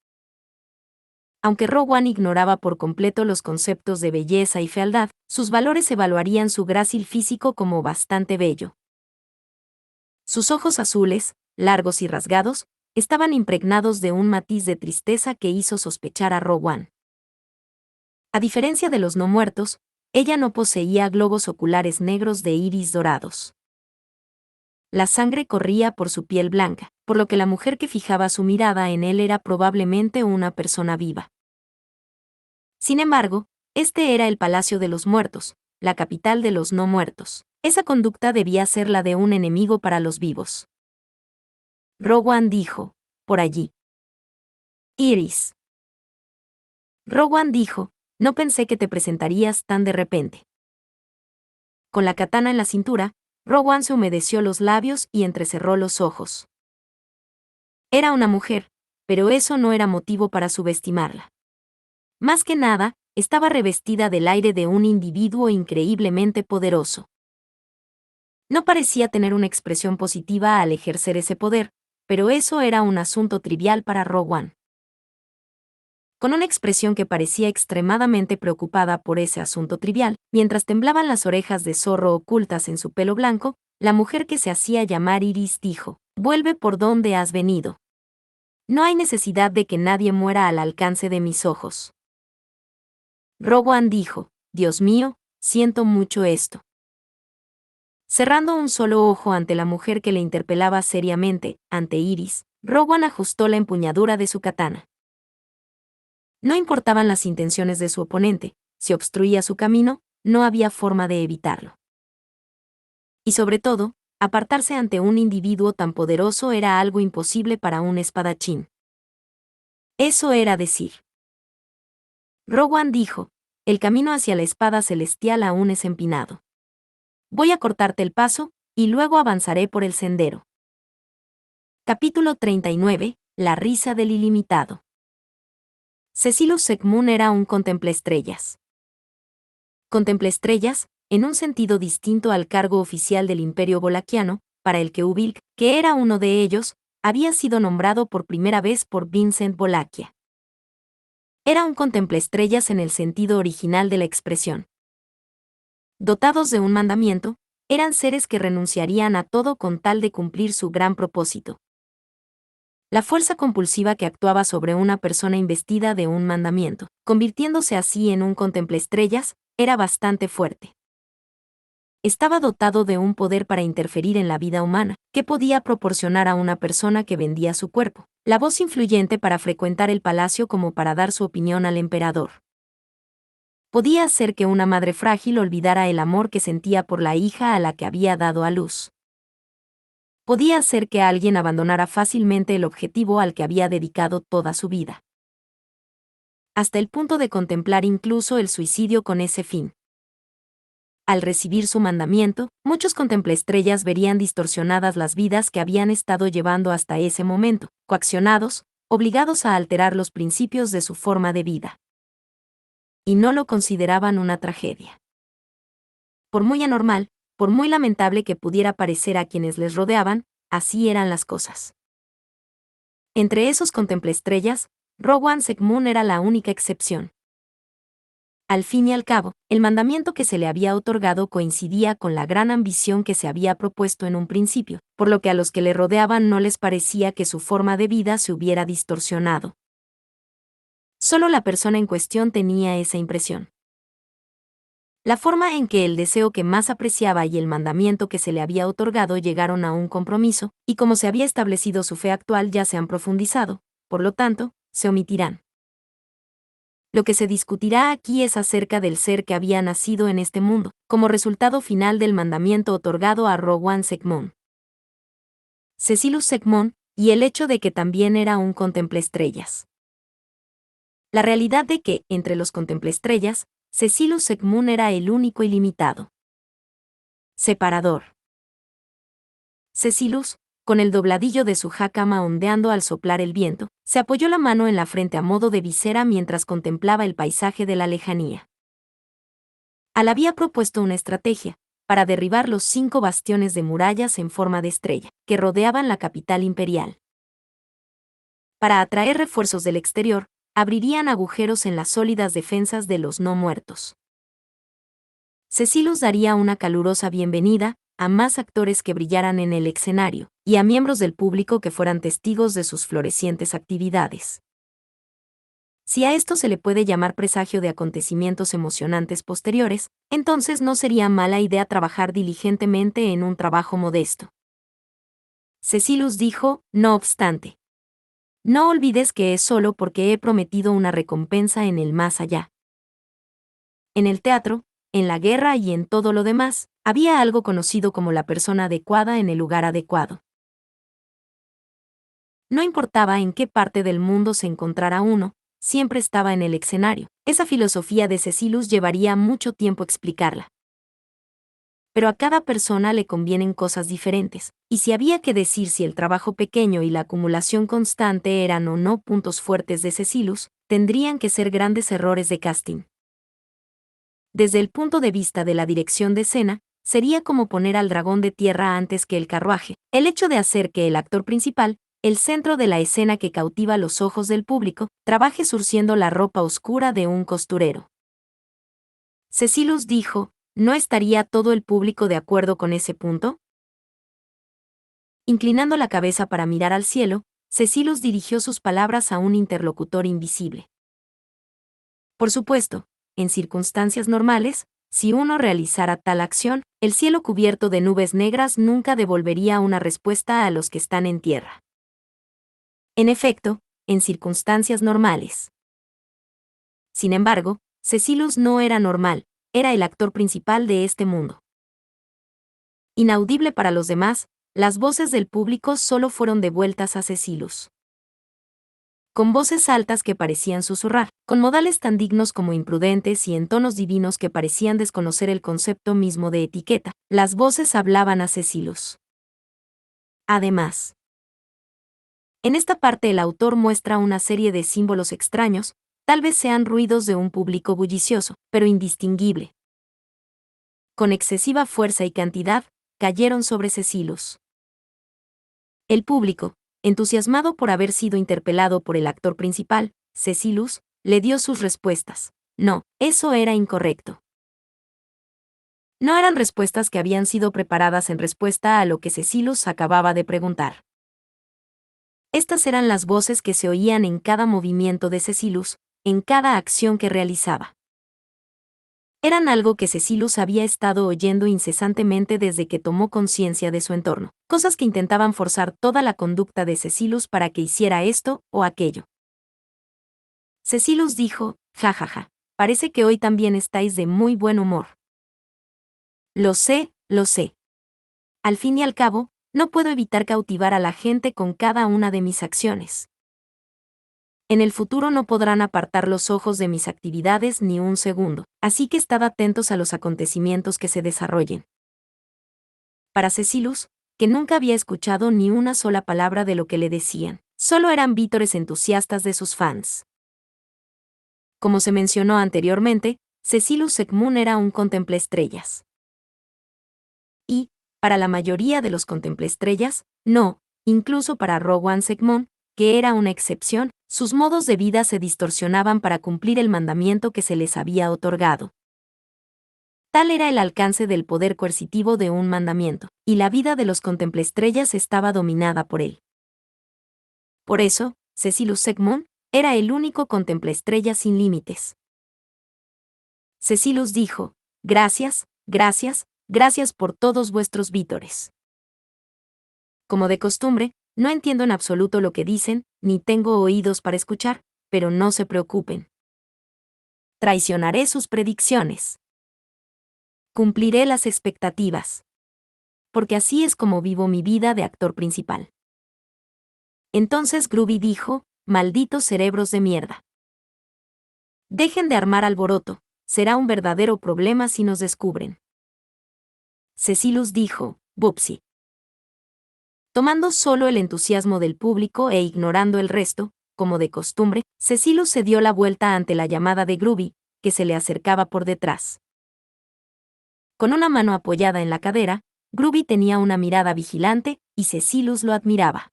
Aunque Rowan ignoraba por completo los conceptos de belleza y fealdad, sus valores evaluarían su grácil físico como bastante bello. Sus ojos azules, largos y rasgados, estaban impregnados de un matiz de tristeza que hizo sospechar a Rowan. A diferencia de los no muertos, ella no poseía globos oculares negros de iris dorados. La sangre corría por su piel blanca, por lo que la mujer que fijaba su mirada en él era probablemente una persona viva. Sin embargo, este era el Palacio de los Muertos, la capital de los no muertos. Esa conducta debía ser la de un enemigo para los vivos. Rowan dijo, por allí. Iris. Rowan dijo, no pensé que te presentarías tan de repente. Con la katana en la cintura, Rowan se humedeció los labios y entrecerró los ojos. Era una mujer, pero eso no era motivo para subestimarla. Más que nada, estaba revestida del aire de un individuo increíblemente poderoso. No parecía tener una expresión positiva al ejercer ese poder, pero eso era un asunto trivial para Rowan. Con una expresión que parecía extremadamente preocupada por ese asunto trivial, mientras temblaban las orejas de zorro ocultas en su pelo blanco, la mujer que se hacía llamar Iris dijo, «Vuelve por donde has venido. No hay necesidad de que nadie muera al alcance de mis ojos». Rowan dijo, «Dios mío, siento mucho esto». Cerrando un solo ojo ante la mujer que le interpelaba seriamente, ante Iris, Rowan ajustó la empuñadura de su katana. No importaban las intenciones de su oponente, si obstruía su camino, no había forma de evitarlo. Y sobre todo, apartarse ante un individuo tan poderoso era algo imposible para un espadachín. Eso era decir. Rowan dijo, el camino hacia la espada celestial aún es empinado. Voy a cortarte el paso, y luego avanzaré por el sendero. Capítulo 39, La risa del ilimitado. Cecilus Secmoon era un contemplaestrellas. Contemplaestrellas, en un sentido distinto al cargo oficial del Imperio Bolaquiano, para el que Ubilk, que era uno de ellos, había sido nombrado por primera vez por Vincent Bolaquia. Era un contemplaestrellas en el sentido original de la expresión. Dotados de un mandamiento, eran seres que renunciarían a todo con tal de cumplir su gran propósito. La fuerza compulsiva que actuaba sobre una persona investida de un mandamiento, convirtiéndose así en un contemplaestrellas, era bastante fuerte. Estaba dotado de un poder para interferir en la vida humana, que podía proporcionar a una persona que vendía su cuerpo, la voz influyente para frecuentar el palacio como para dar su opinión al emperador. Podía hacer que una madre frágil olvidara el amor que sentía por la hija a la que había dado a luz. Podía hacer que alguien abandonara fácilmente el objetivo al que había dedicado toda su vida. Hasta el punto de contemplar incluso el suicidio con ese fin. Al recibir su mandamiento, muchos contemplaestrellas verían distorsionadas las vidas que habían estado llevando hasta ese momento, coaccionados, obligados a alterar los principios de su forma de vida. Y no lo consideraban una tragedia. Por muy anormal, por muy lamentable que pudiera parecer a quienes les rodeaban, así eran las cosas. Entre esos contemplaestrellas, Rowan Secmoon era la única excepción. Al fin y al cabo, el mandamiento que se le había otorgado coincidía con la gran ambición que se había propuesto en un principio, por lo que a los que le rodeaban no les parecía que su forma de vida se hubiera distorsionado. Solo la persona en cuestión tenía esa impresión. La forma en que el deseo que más apreciaba y el mandamiento que se le había otorgado llegaron a un compromiso, y como se había establecido su fe actual ya se han profundizado, por lo tanto, se omitirán. Lo que se discutirá aquí es acerca del ser que había nacido en este mundo, como resultado final del mandamiento otorgado a Rowan Segmon. Cecilus Segmon, y el hecho de que también era un contemplaestrellas. La realidad de que, entre los contemplaestrellas, Cecilus Segmon era el único ilimitado. Separador. Cecilus, con el dobladillo de su jácama ondeando al soplar el viento, se apoyó la mano en la frente a modo de visera mientras contemplaba el paisaje de la lejanía. Al había propuesto una estrategia para derribar los 5 bastiones de murallas en forma de estrella que rodeaban la capital imperial. Para atraer refuerzos del exterior, abrirían agujeros en las sólidas defensas de los no muertos. Cecilus daría una calurosa bienvenida a más actores que brillaran en el escenario, y a miembros del público que fueran testigos de sus florecientes actividades. Si a esto se le puede llamar presagio de acontecimientos emocionantes posteriores, entonces no sería mala idea trabajar diligentemente en un trabajo modesto. Cecilus dijo, no obstante. No olvides que es solo porque he prometido una recompensa en el más allá. En el teatro, en la guerra y en todo lo demás, había algo conocido como la persona adecuada en el lugar adecuado. No importaba en qué parte del mundo se encontrara uno, siempre estaba en el escenario. Esa filosofía de Cecilus llevaría mucho tiempo explicarla. Pero a cada persona le convienen cosas diferentes, y si había que decir si el trabajo pequeño y la acumulación constante eran o no puntos fuertes de Cecilus, tendrían que ser grandes errores de casting. Desde el punto de vista de la dirección de escena, sería como poner al dragón de tierra antes que el carruaje. El hecho de hacer que el actor principal, el centro de la escena que cautiva los ojos del público, trabaje surciendo la ropa oscura de un costurero. Cecilus dijo, ¿no estaría todo el público de acuerdo con ese punto? Inclinando la cabeza para mirar al cielo, Cecilus dirigió sus palabras a un interlocutor invisible. Por supuesto, en circunstancias normales, si uno realizara tal acción, el cielo cubierto de nubes negras nunca devolvería una respuesta a los que están en tierra. En efecto, en circunstancias normales. Sin embargo, Cecilus no era normal, era el actor principal de este mundo. Inaudible para los demás, las voces del público solo fueron devueltas a Cecilus. Con voces altas que parecían susurrar, con modales tan dignos como imprudentes y en tonos divinos que parecían desconocer el concepto mismo de etiqueta, las voces hablaban a Cecilus. Además, en esta parte el autor muestra una serie de símbolos extraños, tal vez sean ruidos de un público bullicioso, pero indistinguible. Con excesiva fuerza y cantidad, cayeron sobre Cecilus. El público, entusiasmado por haber sido interpelado por el actor principal, Cecilus, le dio sus respuestas. No, eso era incorrecto. No eran respuestas que habían sido preparadas en respuesta a lo que Cecilus acababa de preguntar. Estas eran las voces que se oían en cada movimiento de Cecilus, en cada acción que realizaba. Eran algo que Cecilus había estado oyendo incesantemente desde que tomó conciencia de su entorno, cosas que intentaban forzar toda la conducta de Cecilus para que hiciera esto o aquello. Cecilus dijo, jajaja, parece que hoy también estáis de muy buen humor. Lo sé, lo sé. Al fin y al cabo, no puedo evitar cautivar a la gente con cada una de mis acciones. En el futuro no podrán apartar los ojos de mis actividades ni un segundo, así que estad atentos a los acontecimientos que se desarrollen. Para Cecilus, que nunca había escuchado ni una sola palabra de lo que le decían, solo eran vítores entusiastas de sus fans. Como se mencionó anteriormente, Cecilus Segmon era un contemplaestrellas. Y, para la mayoría de los contemplaestrellas, no, incluso para Rowan Segmon, que era una excepción, sus modos de vida se distorsionaban para cumplir el mandamiento que se les había otorgado. Tal era el alcance del poder coercitivo de un mandamiento, y la vida de los contemplaestrellas estaba dominada por él. Por eso, Cecilus Segmon era el único contemplaestrella sin límites. Cecilus dijo, gracias, gracias, gracias por todos vuestros vítores. Como de costumbre, no entiendo en absoluto lo que dicen, ni tengo oídos para escuchar, pero no se preocupen. Traicionaré sus predicciones. Cumpliré las expectativas. Porque así es como vivo mi vida de actor principal. Entonces Groovy dijo, malditos cerebros de mierda. Dejen de armar alboroto, será un verdadero problema si nos descubren. Cecilus dijo, Bubsy. Tomando solo el entusiasmo del público e ignorando el resto, como de costumbre, Cecilus se dio la vuelta ante la llamada de Groovy, que se le acercaba por detrás. Con una mano apoyada en la cadera, Groovy tenía una mirada vigilante, y Cecilus lo admiraba.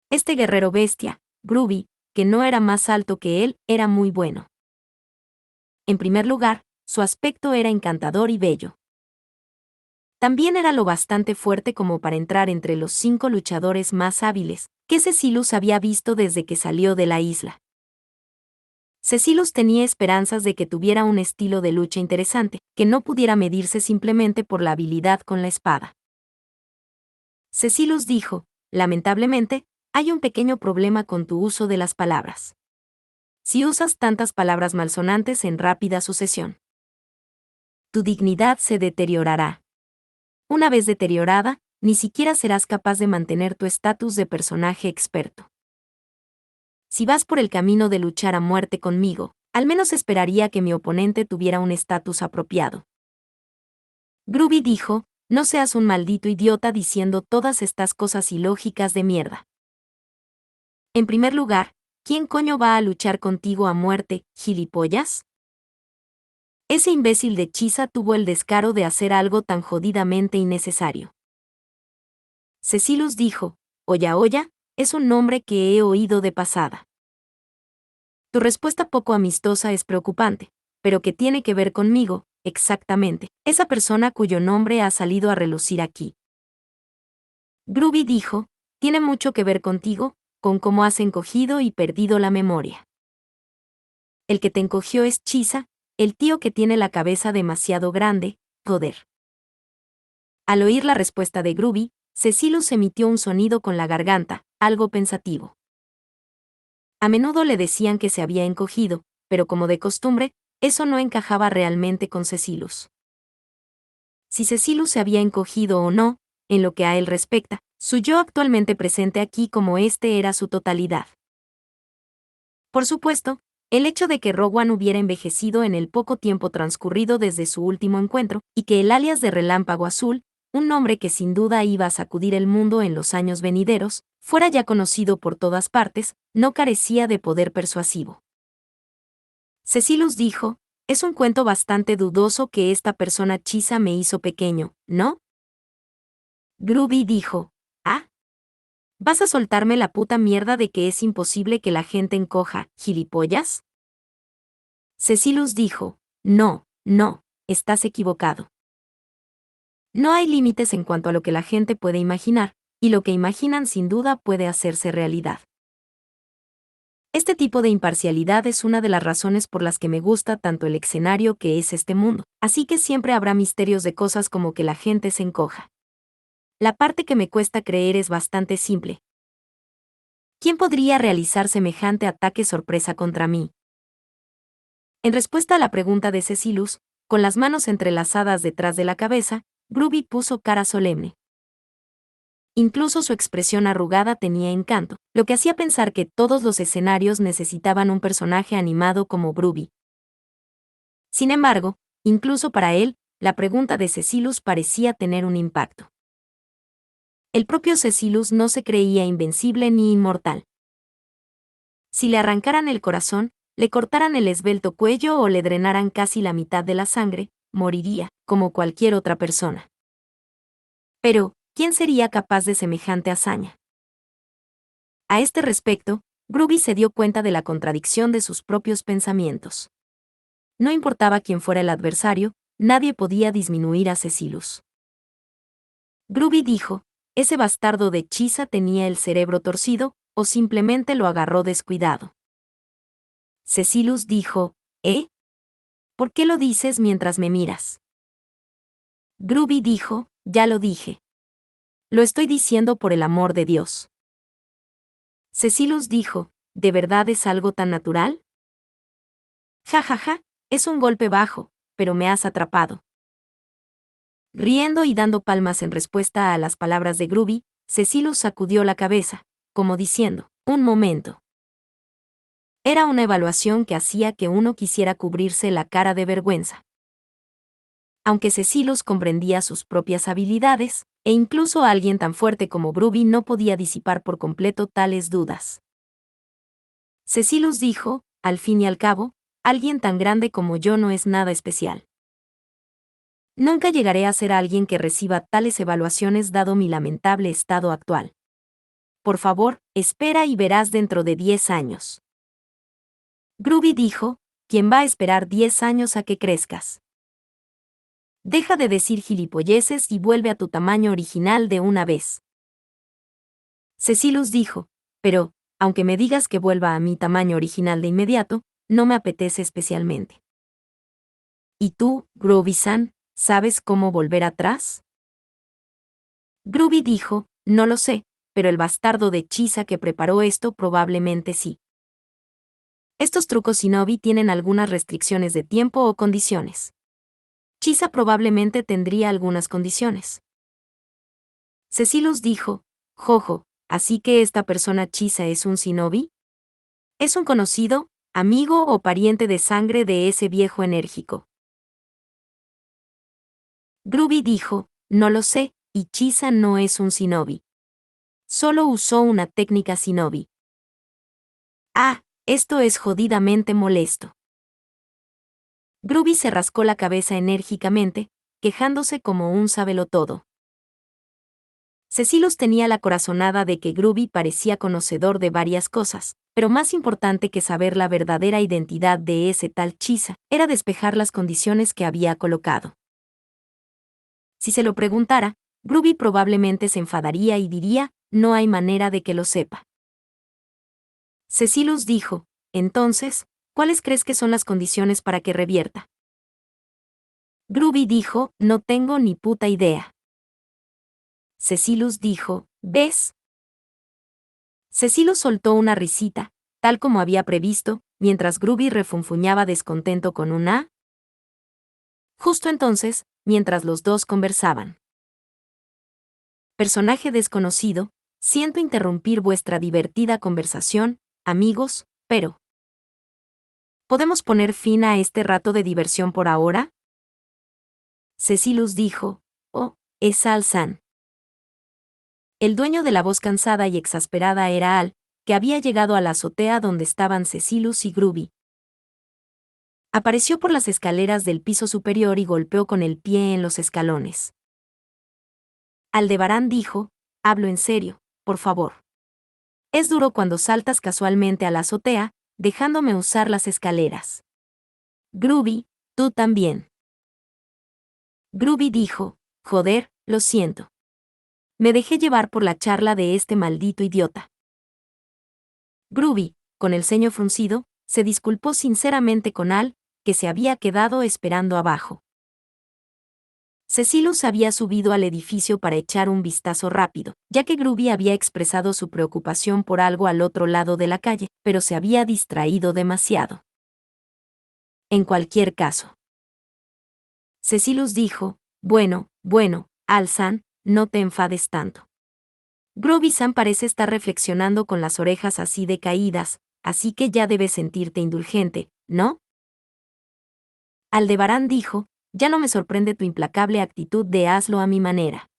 Este guerrero bestia, Groovy, que no era más alto que él, era muy bueno. En primer lugar, su aspecto era encantador y bello. También era lo bastante fuerte como para entrar entre los 5 luchadores más hábiles que Cecilus había visto desde que salió de la isla. Cecilus tenía esperanzas de que tuviera un estilo de lucha interesante, que no pudiera medirse simplemente por la habilidad con la espada. Cecilus dijo, lamentablemente, hay un pequeño problema con tu uso de las palabras. Si usas tantas palabras malsonantes en rápida sucesión, tu dignidad se deteriorará. Una vez deteriorada, ni siquiera serás capaz de mantener tu estatus de personaje experto. Si vas por el camino de luchar a muerte conmigo, al menos esperaría que mi oponente tuviera un estatus apropiado. Groovy dijo, no seas un maldito idiota diciendo todas estas cosas ilógicas de mierda. En primer lugar, ¿quién coño va a luchar contigo a muerte, gilipollas? Ese imbécil de Chisa tuvo el descaro de hacer algo tan jodidamente innecesario. Cecilus dijo, Oya Oya, es un nombre que he oído de pasada. Tu respuesta poco amistosa es preocupante, pero ¿qué tiene que ver conmigo, exactamente, esa persona cuyo nombre ha salido a relucir aquí? Groovy dijo, tiene mucho que ver contigo, con cómo has encogido y perdido la memoria. El que te encogió es Chisa, el tío que tiene la cabeza demasiado grande, joder. Al oír la respuesta de Groovy, Cecilus emitió un sonido con la garganta, algo pensativo. A menudo le decían que se había encogido, pero como de costumbre, eso no encajaba realmente con Cecilus. Si Cecilus se había encogido o no, en lo que a él respecta, su yo actualmente presente aquí como este era su totalidad. Por supuesto, el hecho de que Rowan hubiera envejecido en el poco tiempo transcurrido desde su último encuentro, y que el alias de Relámpago Azul, un nombre que sin duda iba a sacudir el mundo en los años venideros, fuera ya conocido por todas partes, no carecía de poder persuasivo. Cecilus dijo, es un cuento bastante dudoso que esta persona Chisa me hizo pequeño, ¿no? Groovy dijo, ¿ah? ¿Vas a soltarme la puta mierda de que es imposible que la gente encoja, gilipollas? Cecilus dijo, no, estás equivocado. No hay límites en cuanto a lo que la gente puede imaginar, y lo que imaginan sin duda puede hacerse realidad. Este tipo de imparcialidad es una de las razones por las que me gusta tanto el escenario que es este mundo, así que siempre habrá misterios de cosas como que la gente se encoja. La parte que me cuesta creer es bastante simple. ¿Quién podría realizar semejante ataque sorpresa contra mí? En respuesta a la pregunta de Cecilus, con las manos entrelazadas detrás de la cabeza, Groovy puso cara solemne. Incluso su expresión arrugada tenía encanto, lo que hacía pensar que todos los escenarios necesitaban un personaje animado como Groovy. Sin embargo, incluso para él, la pregunta de Cecilus parecía tener un impacto. El propio Cecilus no se creía invencible ni inmortal. Si le arrancaran el corazón, le cortaran el esbelto cuello o le drenaran casi la mitad de la sangre, moriría, como cualquier otra persona. Pero, ¿quién sería capaz de semejante hazaña? A este respecto, Groovy se dio cuenta de la contradicción de sus propios pensamientos. No importaba quién fuera el adversario, nadie podía disminuir a Cecilus. Groovy dijo, ese bastardo de Chisa tenía el cerebro torcido, o simplemente lo agarró descuidado. Cecilus dijo, ¿eh? ¿Por qué lo dices mientras me miras? Groovy dijo, ya lo dije. Lo estoy diciendo por el amor de Dios. Cecilus dijo, ¿de verdad es algo tan natural? Ja, ja, ja, es un golpe bajo, pero me has atrapado. Riendo y dando palmas en respuesta a las palabras de Groovy, Cecilus sacudió la cabeza, como diciendo, un momento. Era una evaluación que hacía que uno quisiera cubrirse la cara de vergüenza. Aunque Cecilus comprendía sus propias habilidades, e incluso alguien tan fuerte como Groovy no podía disipar por completo tales dudas. Cecilus dijo, al fin y al cabo, alguien tan grande como yo no es nada especial. Nunca llegaré a ser alguien que reciba tales evaluaciones dado mi lamentable estado actual. Por favor, espera y verás dentro de 10 años. Groovy dijo, ¿quién va a esperar 10 años a que crezcas? Deja de decir gilipolleces y vuelve a tu tamaño original de una vez. Cecilus dijo, pero, aunque me digas que vuelva a mi tamaño original de inmediato, no me apetece especialmente. ¿Y tú, Groovy-san, sabes cómo volver atrás? Groovy dijo, no lo sé, pero el bastardo de Chisa que preparó esto probablemente sí. Estos trucos shinobi tienen algunas restricciones de tiempo o condiciones. Chisa probablemente tendría algunas condiciones. Cecilus dijo, Jojo, ¿así que esta persona Chisa es un shinobi? ¿Es un conocido, amigo o pariente de sangre de ese viejo enérgico? Groovy dijo, no lo sé, y Chisa no es un shinobi. Solo usó una técnica shinobi. Ah, esto es jodidamente molesto. Groovy se rascó la cabeza enérgicamente, quejándose como un sabelotodo. Cecilus tenía la corazonada de que Groovy parecía conocedor de varias cosas, pero más importante que saber la verdadera identidad de ese tal Chisa, era despejar las condiciones que había colocado. Si se lo preguntara, Groovy probablemente se enfadaría y diría, no hay manera de que lo sepa. Cecilus dijo, entonces, ¿cuáles crees que son las condiciones para que revierta? Groovy dijo, no tengo ni puta idea. Cecilus dijo, ¿ves? Cecilus soltó una risita, tal como había previsto, mientras Groovy refunfuñaba descontento con un A. Justo entonces, mientras los dos conversaban. Personaje desconocido, siento interrumpir vuestra divertida conversación, amigos, pero... ¿podemos poner fin a este rato de diversión por ahora? Cecilus dijo, oh, es Al-san. El dueño de la voz cansada y exasperada era Al, que había llegado a la azotea donde estaban Cecilus y Groovy. Apareció por las escaleras del piso superior y golpeó con el pie en los escalones. Aldebarán dijo, hablo en serio, por favor. Es duro cuando saltas casualmente a la azotea, dejándome usar las escaleras. Groovy, tú también. Groovy dijo, joder, lo siento. Me dejé llevar por la charla de este maldito idiota. Groovy, con el ceño fruncido, se disculpó sinceramente con Al, que se había quedado esperando abajo. Cecilus había subido al edificio para echar un vistazo rápido, ya que Groovy había expresado su preocupación por algo al otro lado de la calle, pero se había distraído demasiado. En cualquier caso. Cecilus dijo, bueno, Al-san, no te enfades tanto. Groovy-san parece estar reflexionando con las orejas así de caídas, así que ya debes sentirte indulgente, ¿no? Aldebarán dijo, ya no me sorprende tu implacable actitud de hazlo a mi manera.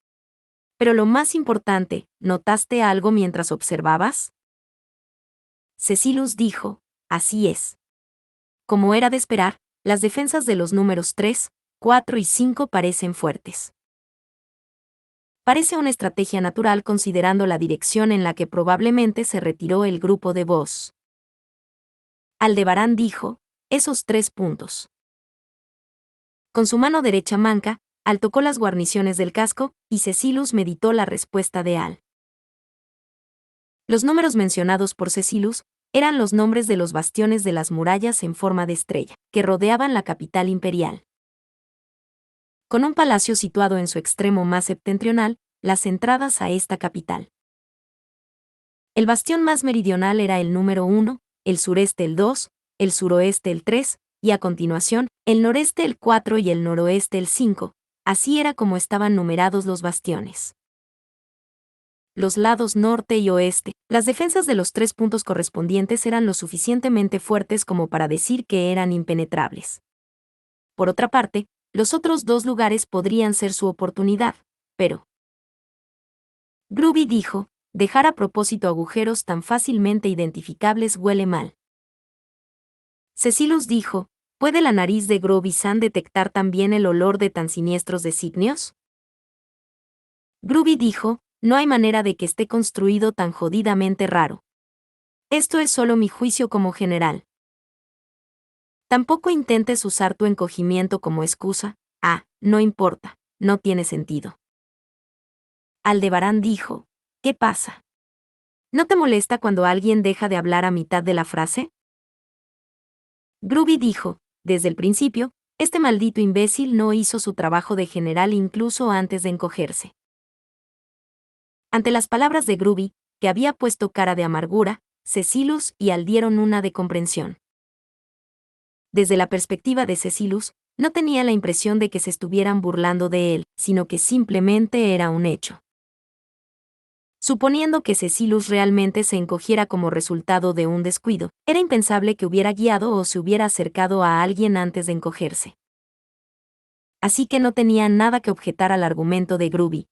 Pero lo más importante, ¿notaste algo mientras observabas? Cecilus dijo, así es. Como era de esperar, las defensas de los números 3, 4 y 5 parecen fuertes. Parece una estrategia natural considerando la dirección en la que probablemente se retiró el grupo de voz. Aldebarán dijo, esos 3 puntos. Con su mano derecha manca, Al tocó las guarniciones del casco, y Cecilus meditó la respuesta de Al. Los números mencionados por Cecilus eran los nombres de los bastiones de las murallas en forma de estrella, que rodeaban la capital imperial. Con un palacio situado en su extremo más septentrional, las entradas a esta capital. El bastión más meridional era el número 1, el sureste el 2, el suroeste el 3, y a continuación, el noreste el 4 y el noroeste el 5, así era como estaban numerados los bastiones. Los lados norte y oeste, las defensas de los 3 puntos correspondientes eran lo suficientemente fuertes como para decir que eran impenetrables. Por otra parte, los otros 2 lugares podrían ser su oportunidad, pero Groovy dijo, dejar a propósito agujeros tan fácilmente identificables huele mal. Cecilus dijo, ¿puede la nariz de Groovy-san detectar también el olor de tan siniestros designios? Groovy dijo, no hay manera de que esté construido tan jodidamente raro. Esto es solo mi juicio como general. Tampoco intentes usar tu encogimiento como excusa. No importa, no tiene sentido. Aldebarán dijo, ¿qué pasa? ¿No te molesta cuando alguien deja de hablar a mitad de la frase? Groovy dijo, desde el principio, este maldito imbécil no hizo su trabajo de general incluso antes de encogerse. Ante las palabras de Groovy, que había puesto cara de amargura, Cecilus y Al dieron una de comprensión. Desde la perspectiva de Cecilus, no tenía la impresión de que se estuvieran burlando de él, sino que simplemente era un hecho. Suponiendo que Cecilus realmente se encogiera como resultado de un descuido, era impensable que hubiera guiado o se hubiera acercado a alguien antes de encogerse. Así que no tenía nada que objetar al argumento de Groovy.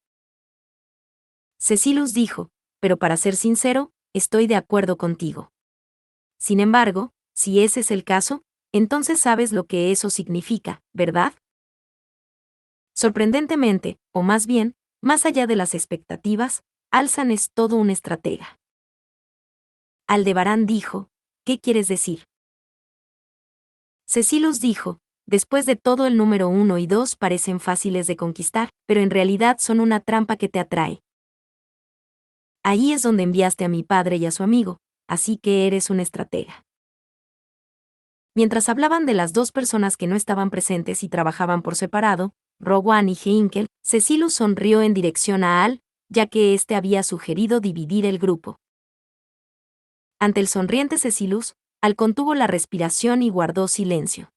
Cecilus dijo, pero para ser sincero, estoy de acuerdo contigo. Sin embargo, si ese es el caso, entonces sabes lo que eso significa, ¿verdad? Sorprendentemente, o más bien, más allá de las expectativas, Alzan es todo un estratega. Aldebarán dijo, ¿qué quieres decir? Cecilus dijo, después de todo el número 1 y 2 parecen fáciles de conquistar, pero en realidad son una trampa que te atrae. Ahí es donde enviaste a mi padre y a su amigo, así que eres un estratega. Mientras hablaban de las 2 personas que no estaban presentes y trabajaban por separado, Rowan y Heinkel, Cecilus sonrió en dirección a Al, ya que éste había sugerido dividir el grupo. Ante el sonriente Cecilus, Al contuvo la respiración y guardó silencio.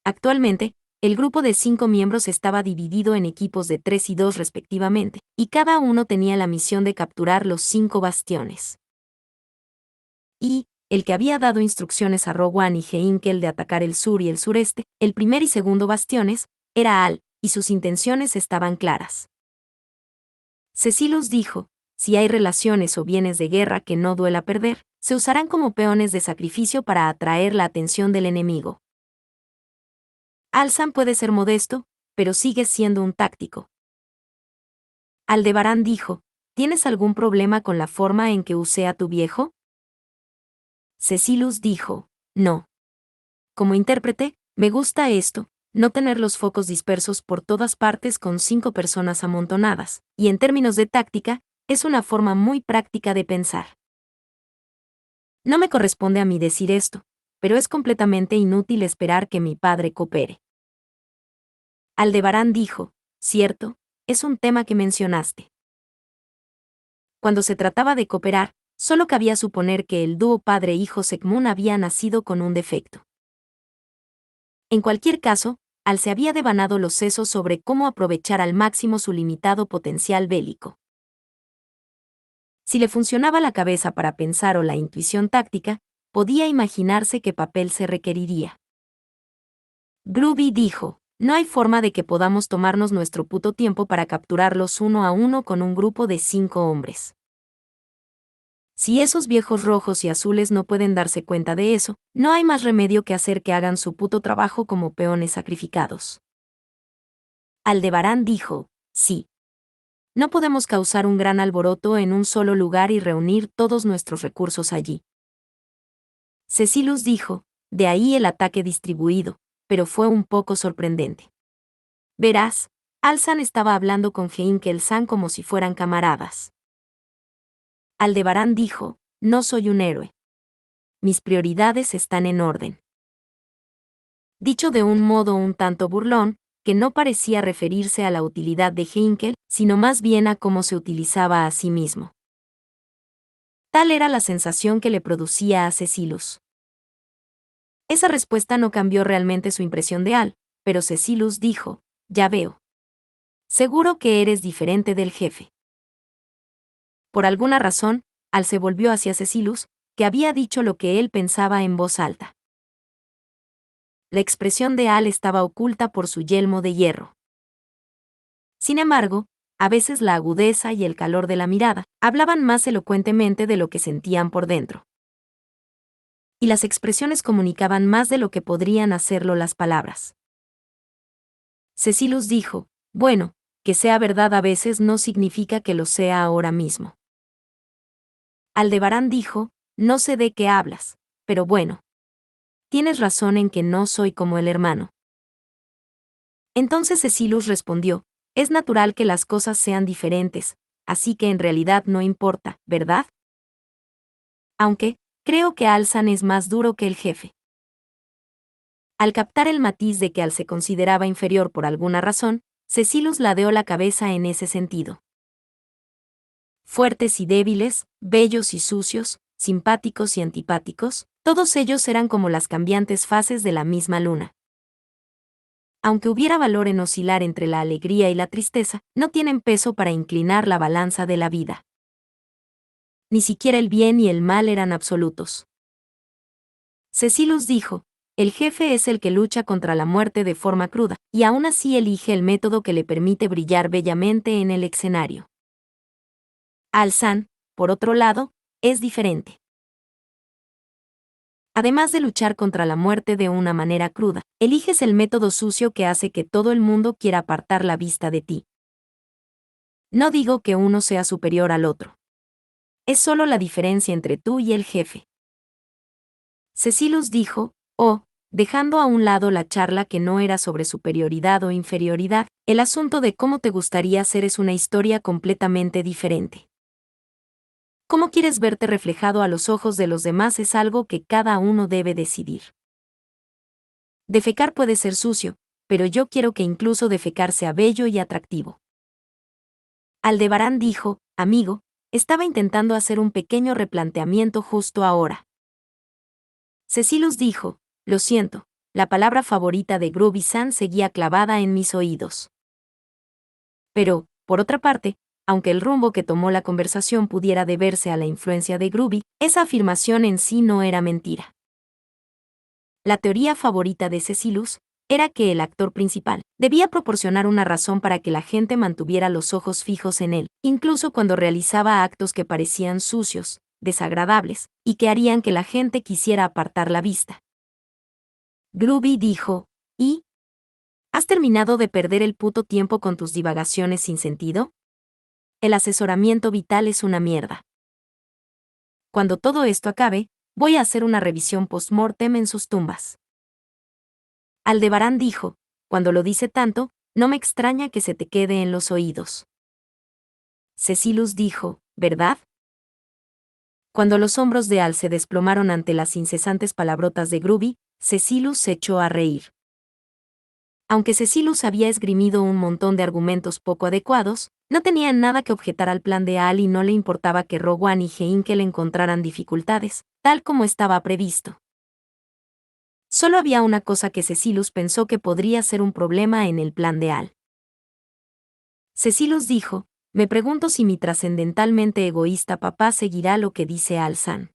Actualmente, el grupo de 5 miembros estaba dividido en equipos de 3 y 2 respectivamente, y cada uno tenía la misión de capturar los 5 bastiones. Y, el que había dado instrucciones a Rowan y Heinkel de atacar el sur y el sureste, el primer y segundo bastiones, era Al, y sus intenciones estaban claras. Cecilus dijo, si hay relaciones o bienes de guerra que no duela perder, se usarán como peones de sacrificio para atraer la atención del enemigo. Alzan puede ser modesto, pero sigue siendo un táctico. Aldebarán dijo, ¿tienes algún problema con la forma en que usé a tu viejo? Cecilus dijo, no. Como intérprete, me gusta esto, no tener los focos dispersos por todas partes con 5 personas amontonadas, y en términos de táctica, es una forma muy práctica de pensar. No me corresponde a mí decir esto, pero es completamente inútil esperar que mi padre coopere. Aldebarán dijo, cierto, es un tema que mencionaste. Cuando se trataba de cooperar, solo cabía suponer que el dúo padre-hijo Sekmun había nacido con un defecto. En cualquier caso, Al se había devanado los sesos sobre cómo aprovechar al máximo su limitado potencial bélico. Si le funcionaba la cabeza para pensar o la intuición táctica, podía imaginarse qué papel se requeriría. Groovy dijo, no hay forma de que podamos tomarnos nuestro puto tiempo para capturarlos 1 a 1 con un grupo de 5 hombres. Si esos viejos rojos y azules no pueden darse cuenta de eso, no hay más remedio que hacer que hagan su puto trabajo como peones sacrificados. Aldebarán dijo, sí. No podemos causar un gran alboroto en un solo lugar y reunir todos nuestros recursos allí. Cecilus dijo, de ahí el ataque distribuido, pero fue un poco sorprendente. Verás, Alzan estaba hablando con Heinkel-san como si fueran camaradas. Aldebarán dijo, no soy un héroe. Mis prioridades están en orden. Dicho de un modo un tanto burlón, que no parecía referirse a la utilidad de Heinkel, sino más bien a cómo se utilizaba a sí mismo. Tal era la sensación que le producía a Cecilus. Esa respuesta no cambió realmente su impresión de Al, pero Cecilus dijo, ya veo. Seguro que eres diferente del jefe. Por alguna razón, Al se volvió hacia Cecilus, que había dicho lo que él pensaba en voz alta. La expresión de Al estaba oculta por su yelmo de hierro. Sin embargo, a veces la agudeza y el calor de la mirada hablaban más elocuentemente de lo que sentían por dentro. Y las expresiones comunicaban más de lo que podrían hacerlo las palabras. Cecilus dijo, bueno, que sea verdad a veces no significa que lo sea ahora mismo. Aldebarán dijo, no sé de qué hablas, pero bueno. Tienes razón en que no soy como el hermano. Entonces Cecilus respondió, es natural que las cosas sean diferentes, así que en realidad no importa, ¿verdad? Aunque, creo que Alsan es más duro que el jefe. Al captar el matiz de que Al se consideraba inferior por alguna razón, Cecilus ladeó la cabeza en ese sentido. Fuertes y débiles, bellos y sucios, simpáticos y antipáticos, todos ellos eran como las cambiantes fases de la misma luna. Aunque hubiera valor en oscilar entre la alegría y la tristeza, no tienen peso para inclinar la balanza de la vida. Ni siquiera el bien y el mal eran absolutos. Cecilus dijo, el jefe es el que lucha contra la muerte de forma cruda, y aún así elige el método que le permite brillar bellamente en el escenario. Alsan, por otro lado, es diferente. Además de luchar contra la muerte de una manera cruda, eliges el método sucio que hace que todo el mundo quiera apartar la vista de ti. No digo que uno sea superior al otro. Es solo la diferencia entre tú y el jefe. Cecilus dijo, dejando a un lado la charla que no era sobre superioridad o inferioridad, el asunto de cómo te gustaría ser es una historia completamente diferente. Cómo quieres verte reflejado a los ojos de los demás es algo que cada uno debe decidir. Defecar puede ser sucio, pero yo quiero que incluso defecar sea bello y atractivo. Aldebarán dijo, amigo, estaba intentando hacer un pequeño replanteamiento justo ahora. Cecilus dijo, lo siento, la palabra favorita de Groovy-san seguía clavada en mis oídos. Pero, por otra parte, aunque el rumbo que tomó la conversación pudiera deberse a la influencia de Groovy, esa afirmación en sí no era mentira. La teoría favorita de Cecilus era que el actor principal debía proporcionar una razón para que la gente mantuviera los ojos fijos en él, incluso cuando realizaba actos que parecían sucios, desagradables, y que harían que la gente quisiera apartar la vista. Groovy dijo, ¿y? ¿Has terminado de perder el puto tiempo con tus divagaciones sin sentido? El asesoramiento vital es una mierda. Cuando todo esto acabe, voy a hacer una revisión post-mortem en sus tumbas. Aldebarán dijo, cuando lo dice tanto, no me extraña que se te quede en los oídos. Cecilus dijo, ¿verdad? Cuando los hombros de Al se desplomaron ante las incesantes palabrotas de Groovy, Cecilus se echó a reír. Aunque Cecilus había esgrimido un montón de argumentos poco adecuados, no tenía nada que objetar al plan de Al y no le importaba que Rowan y Heinkel encontraran dificultades, tal como estaba previsto. Solo había una cosa que Cecilus pensó que podría ser un problema en el plan de Al. Cecilus dijo, me pregunto si mi trascendentalmente egoísta papá seguirá lo que dice Al-san.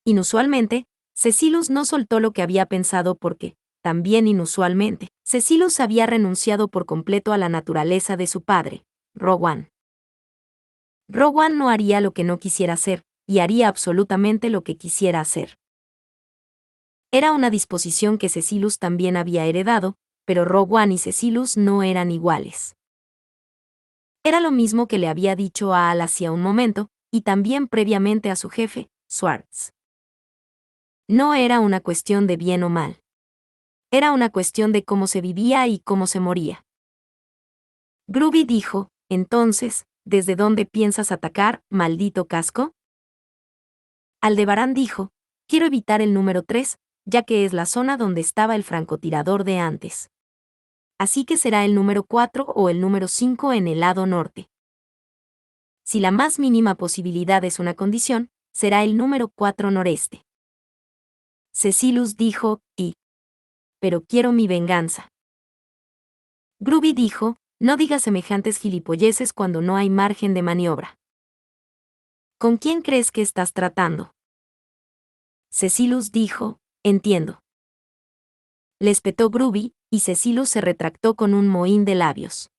Inusualmente, Cecilus no soltó lo que había pensado porque, también inusualmente, Cecilus había renunciado por completo a la naturaleza de su padre, Rowan. Rowan no haría lo que no quisiera hacer, y haría absolutamente lo que quisiera hacer. Era una disposición que Cecilus también había heredado, pero Rowan y Cecilus no eran iguales. Era lo mismo que le había dicho a Al hacía un momento, y también previamente a su jefe, Swartz. No era una cuestión de bien o mal. Era una cuestión de cómo se vivía y cómo se moría. Groovy dijo, entonces, ¿desde dónde piensas atacar, maldito casco? Aldebarán dijo, quiero evitar el número 3, ya que es la zona donde estaba el francotirador de antes. Así que será el número 4 o el número 5 en el lado norte. Si la más mínima posibilidad es una condición, será el número 4 noreste. Cecilus dijo, pero quiero mi venganza. Groovy dijo, no digas semejantes gilipolleces cuando no hay margen de maniobra. ¿Con quién crees que estás tratando? Cecilus dijo, entiendo. Le espetó Groovy, y Cecilus se retractó con un mohín de labios.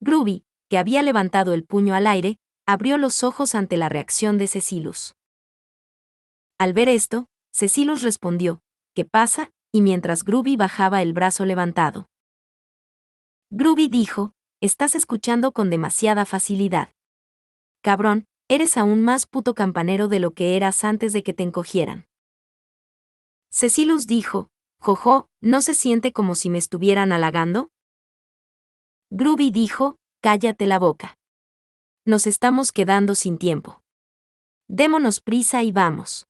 Groovy, que había levantado el puño al aire, abrió los ojos ante la reacción de Cecilus. Al ver esto, Cecilus respondió, ¿qué pasa?, y mientras Groovy bajaba el brazo levantado. Groovy dijo, estás escuchando con demasiada facilidad. Cabrón, eres aún más puto campanero de lo que eras antes de que te encogieran. Cecilus dijo, jojo, ¿no se siente como si me estuvieran halagando? Groovy dijo, cállate la boca. Nos estamos quedando sin tiempo. Démonos prisa y vamos.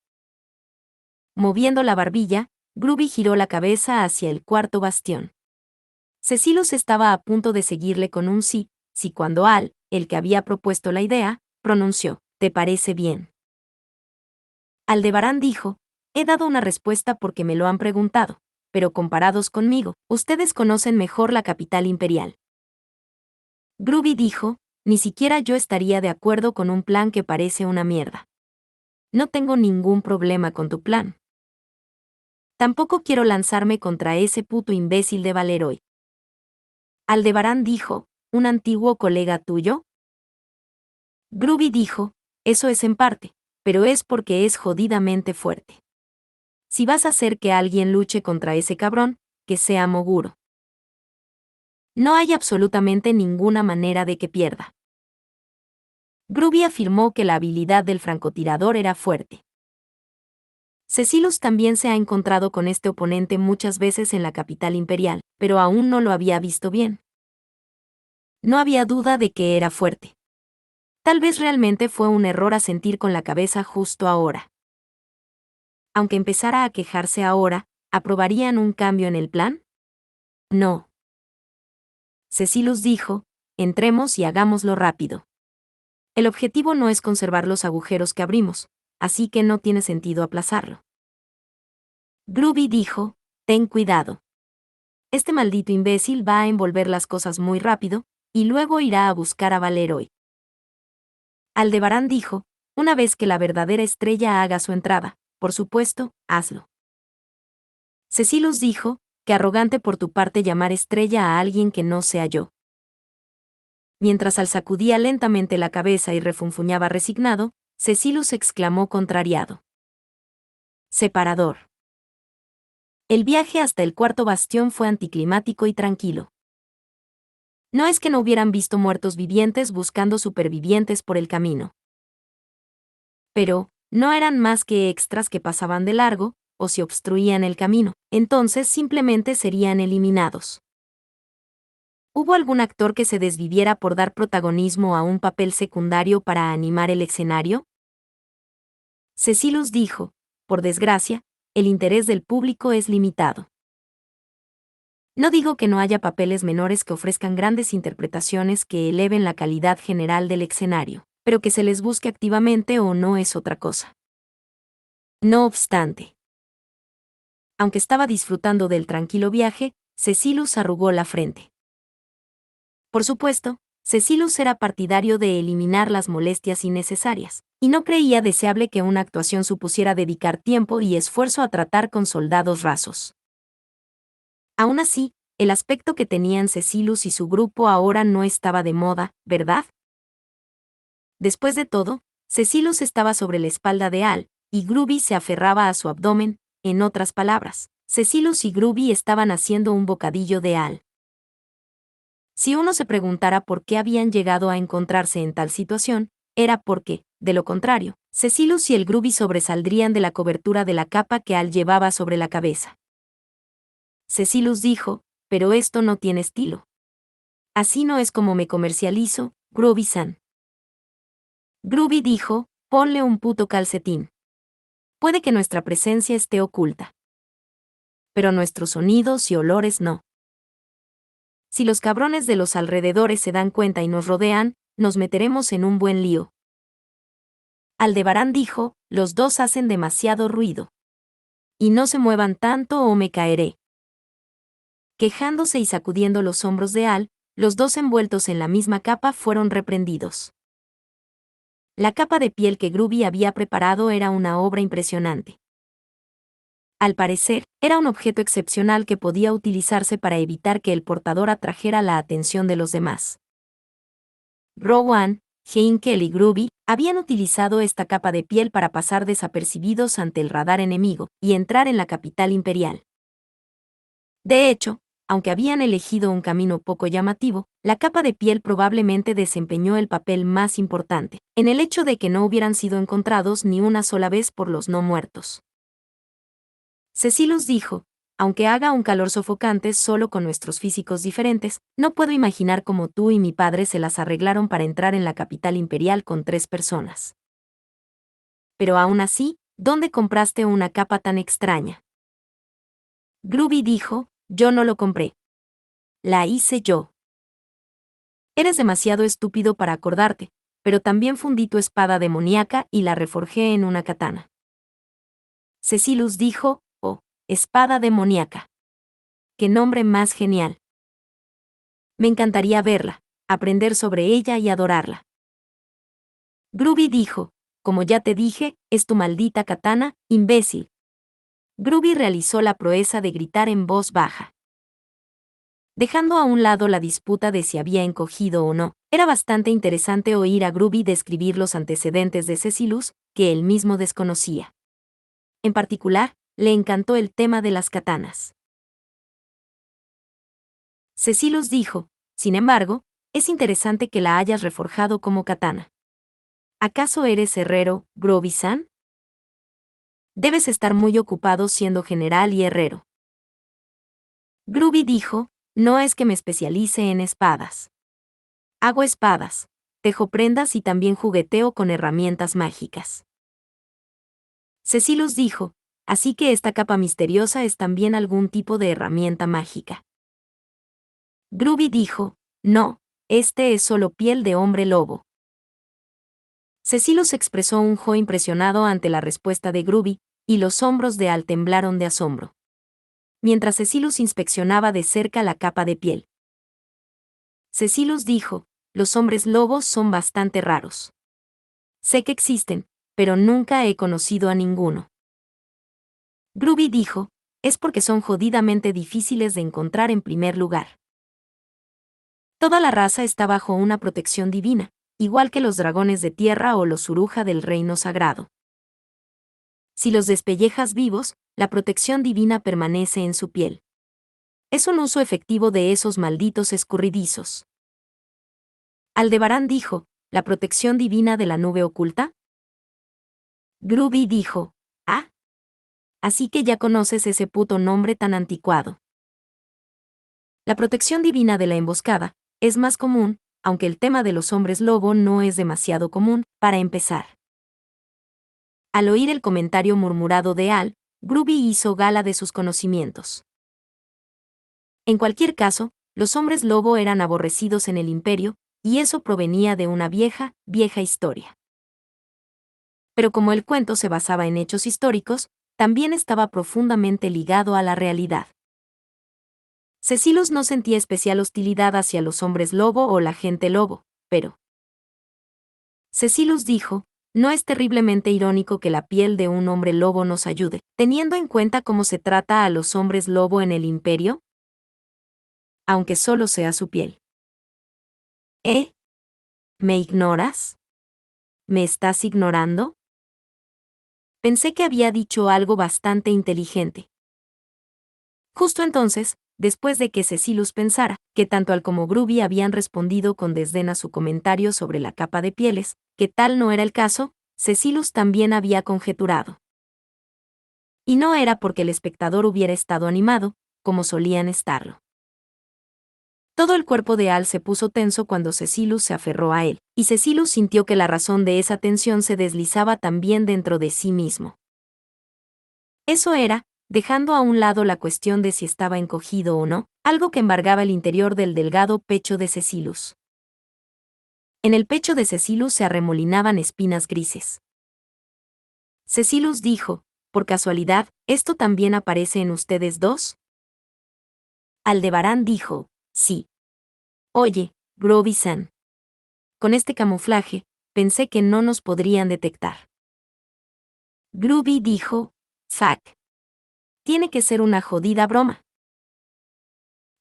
Moviendo la barbilla, Groovy giró la cabeza hacia el cuarto bastión. Cecilus estaba a punto de seguirle con un sí cuando Al, el que había propuesto la idea, pronunció, ¿te parece bien? Aldebarán dijo, he dado una respuesta porque me lo han preguntado, pero comparados conmigo, ustedes conocen mejor la capital imperial. Groovy dijo, ni siquiera yo estaría de acuerdo con un plan que parece una mierda. No tengo ningún problema con tu plan. Tampoco quiero lanzarme contra ese puto imbécil de Valeroy. Aldebarán dijo, ¿un antiguo colega tuyo? Groovy dijo, eso es en parte, pero es porque es jodidamente fuerte. Si vas a hacer que alguien luche contra ese cabrón, que sea Moguro. No hay absolutamente ninguna manera de que pierda. Groovy afirmó que la habilidad del francotirador era fuerte. Cecilus también se ha encontrado con este oponente muchas veces en la capital imperial, pero aún no lo había visto bien. No había duda de que era fuerte. Tal vez realmente fue un error asentir con la cabeza justo ahora. Aunque empezara a quejarse ahora, ¿aprobarían un cambio en el plan? No. Cecilus dijo, entremos y hagámoslo rápido. El objetivo no es conservar los agujeros que abrimos, así que no tiene sentido aplazarlo. Groovy dijo, ten cuidado. Este maldito imbécil va a envolver las cosas muy rápido, y luego irá a buscar a Valeroy. Aldebarán dijo, una vez que la verdadera estrella haga su entrada, por supuesto, hazlo. Cecilus dijo, que arrogante por tu parte llamar estrella a alguien que no sea yo. Mientras Al sacudía lentamente la cabeza y refunfuñaba resignado, Cecilus exclamó contrariado. Separador. El viaje hasta el cuarto bastión fue anticlimático y tranquilo. No es que no hubieran visto muertos vivientes buscando supervivientes por el camino. Pero, no eran más que extras que pasaban de largo, o si obstruían el camino, entonces simplemente serían eliminados. ¿Hubo algún actor que se desviviera por dar protagonismo a un papel secundario para animar el escenario? Cecilus dijo, por desgracia, el interés del público es limitado. No digo que no haya papeles menores que ofrezcan grandes interpretaciones que eleven la calidad general del escenario, pero que se les busque activamente o no es otra cosa. No obstante, aunque estaba disfrutando del tranquilo viaje, Cecilus arrugó la frente. Por supuesto, Cecilus era partidario de eliminar las molestias innecesarias, y no creía deseable que una actuación supusiera dedicar tiempo y esfuerzo a tratar con soldados rasos. Aún así, el aspecto que tenían Cecilus y su grupo ahora no estaba de moda, ¿verdad? Después de todo, Cecilus estaba sobre la espalda de Al, y Groovy se aferraba a su abdomen, en otras palabras, Cecilus y Groovy estaban haciendo un bocadillo de Al. Si uno se preguntara por qué habían llegado a encontrarse en tal situación, era porque, de lo contrario, Cecilus y el Groovy sobresaldrían de la cobertura de la capa que Al llevaba sobre la cabeza. Cecilus dijo, pero esto no tiene estilo. Así no es como me comercializo, Groovy-san. Groovy dijo, ponle un puto calcetín. Puede que nuestra presencia esté oculta. Pero nuestros sonidos y olores no. Si los cabrones de los alrededores se dan cuenta y nos rodean, nos meteremos en un buen lío. Aldebarán dijo, los dos hacen demasiado ruido. Y no se muevan tanto o me caeré. Quejándose y sacudiendo los hombros de Al, los dos envueltos en la misma capa fueron reprendidos. La capa de piel que Grubby había preparado era una obra impresionante. Al parecer, era un objeto excepcional que podía utilizarse para evitar que el portador atrajera la atención de los demás. Rowan, Heinkel y Grubby habían utilizado esta capa de piel para pasar desapercibidos ante el radar enemigo y entrar en la capital imperial. De hecho, aunque habían elegido un camino poco llamativo, la capa de piel probablemente desempeñó el papel más importante, en el hecho de que no hubieran sido encontrados ni una sola vez por los no muertos. Cecilus dijo, aunque haga un calor sofocante solo con nuestros físicos diferentes, no puedo imaginar cómo tú y mi padre se las arreglaron para entrar en la capital imperial con 3 personas. Pero aún así, ¿dónde compraste una capa tan extraña? Grubby dijo, yo no lo compré. La hice yo. Eres demasiado estúpido para acordarte, pero también fundí tu espada demoníaca y la reforjé en una katana. Cecilus dijo, oh, espada demoníaca. ¡Qué nombre más genial! Me encantaría verla, aprender sobre ella y adorarla. Grubby dijo, como ya te dije, es tu maldita katana, imbécil. Grubby realizó la proeza de gritar en voz baja. Dejando a un lado la disputa de si había encogido o no, era bastante interesante oír a Grubby describir los antecedentes de Cecilus, que él mismo desconocía. En particular, le encantó el tema de las katanas. Cecilus dijo, sin embargo, es interesante que la hayas reforjado como katana. ¿Acaso eres herrero, Grubby-san? Debes estar muy ocupado siendo general y herrero. Grubby dijo, no es que me especialice en espadas. Hago espadas, tejo prendas y también jugueteo con herramientas mágicas. Cecilus dijo, así que esta capa misteriosa es también algún tipo de herramienta mágica. Grubby dijo, no, este es solo piel de hombre lobo. Cecilus expresó un jo impresionado ante la respuesta de Grubby, y los hombros de Al temblaron de asombro. Mientras Cecilus inspeccionaba de cerca la capa de piel. Cecilus dijo, los hombres lobos son bastante raros. Sé que existen, pero nunca he conocido a ninguno. Grubby dijo, es porque son jodidamente difíciles de encontrar en primer lugar. Toda la raza está bajo una protección divina, igual que los dragones de tierra o los uruja del reino sagrado. Si los despellejas vivos, la protección divina permanece en su piel. Es un uso efectivo de esos malditos escurridizos. Aldebarán dijo, ¿la protección divina de la nube oculta? Grubby dijo, ah. Así que ya conoces ese puto nombre tan anticuado. La protección divina de la emboscada es más común, aunque el tema de los hombres lobo no es demasiado común, para empezar. Al oír el comentario murmurado de Al, Grubby hizo gala de sus conocimientos. En cualquier caso, los hombres lobo eran aborrecidos en el imperio, y eso provenía de una vieja historia. Pero como el cuento se basaba en hechos históricos, también estaba profundamente ligado a la realidad. Cecilus no sentía especial hostilidad hacia los hombres lobo o la gente lobo, pero... Cecilus dijo, no es terriblemente irónico que la piel de un hombre lobo nos ayude, teniendo en cuenta cómo se trata a los hombres lobo en el imperio, aunque solo sea su piel. ¿Me ignoras? ¿Me estás ignorando? Pensé que había dicho algo bastante inteligente. Justo entonces, después de que Cecilus pensara que tanto Al como Grubby habían respondido con desdén a su comentario sobre la capa de pieles, que tal no era el caso, Cecilus también había conjeturado. Y no era porque el espectador hubiera estado animado, como solían estarlo. Todo el cuerpo de Al se puso tenso cuando Cecilus se aferró a él, y Cecilus sintió que la razón de esa tensión se deslizaba también dentro de sí mismo. Eso era, dejando a un lado la cuestión de si estaba encogido o no, algo que embargaba el interior del delgado pecho de Cecilus. En el pecho de Cecilus se arremolinaban espinas grises. Cecilus dijo, por casualidad, ¿esto también aparece en ustedes dos? Aldebarán dijo, sí. Oye, Groby-san. Con este camuflaje, pensé que no nos podrían detectar. Groovy dijo, fuck. Tiene que ser una jodida broma.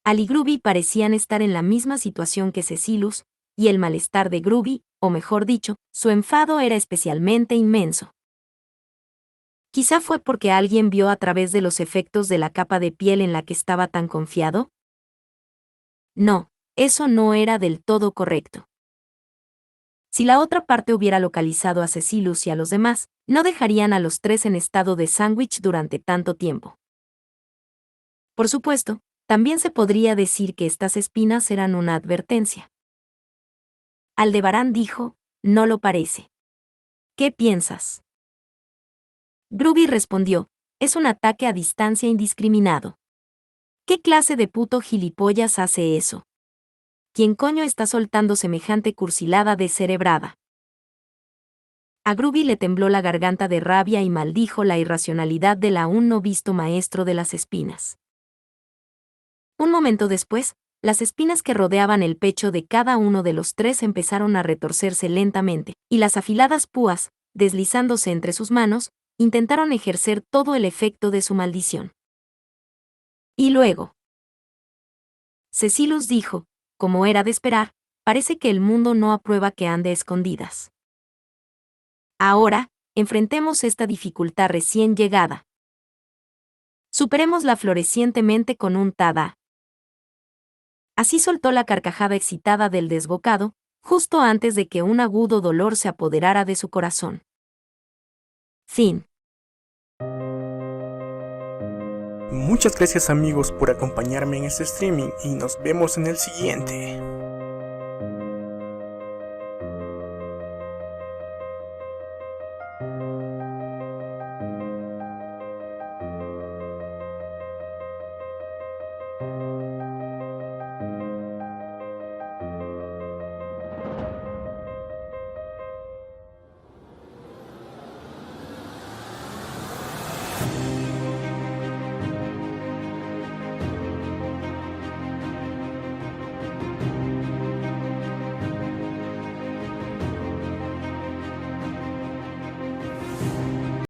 Al y Groovy parecían estar en la misma situación que Cecilus, y el malestar de Groovy, o mejor dicho, su enfado era especialmente inmenso. Quizá fue porque alguien vio a través de los efectos de la capa de piel en la que estaba tan confiado. No, eso no era del todo correcto. Si la otra parte hubiera localizado a Cecilus y a los demás, no dejarían a los tres en estado de sándwich durante tanto tiempo. Por supuesto, también se podría decir que estas espinas eran una advertencia. Aldebarán dijo, no lo parece. ¿Qué piensas? Groovy respondió, es un ataque a distancia indiscriminado. ¿Qué clase de puto gilipollas hace eso? ¿Quién coño está soltando semejante cursilada descerebrada? A Groovy le tembló la garganta de rabia y maldijo la irracionalidad del aún no visto maestro de las espinas. Un momento después, las espinas que rodeaban el pecho de cada uno de los tres empezaron a retorcerse lentamente, y las afiladas púas, deslizándose entre sus manos, intentaron ejercer todo el efecto de su maldición. Y luego, Cecilus dijo, como era de esperar, parece que el mundo no aprueba que ande a escondidas. Ahora, enfrentemos esta dificultad recién llegada. Superémosla florecientemente con un tada. Así soltó la carcajada excitada del desbocado, justo antes de que un agudo dolor se apoderara de su corazón. Fin. Muchas gracias amigos por acompañarme en este streaming y nos vemos en el siguiente.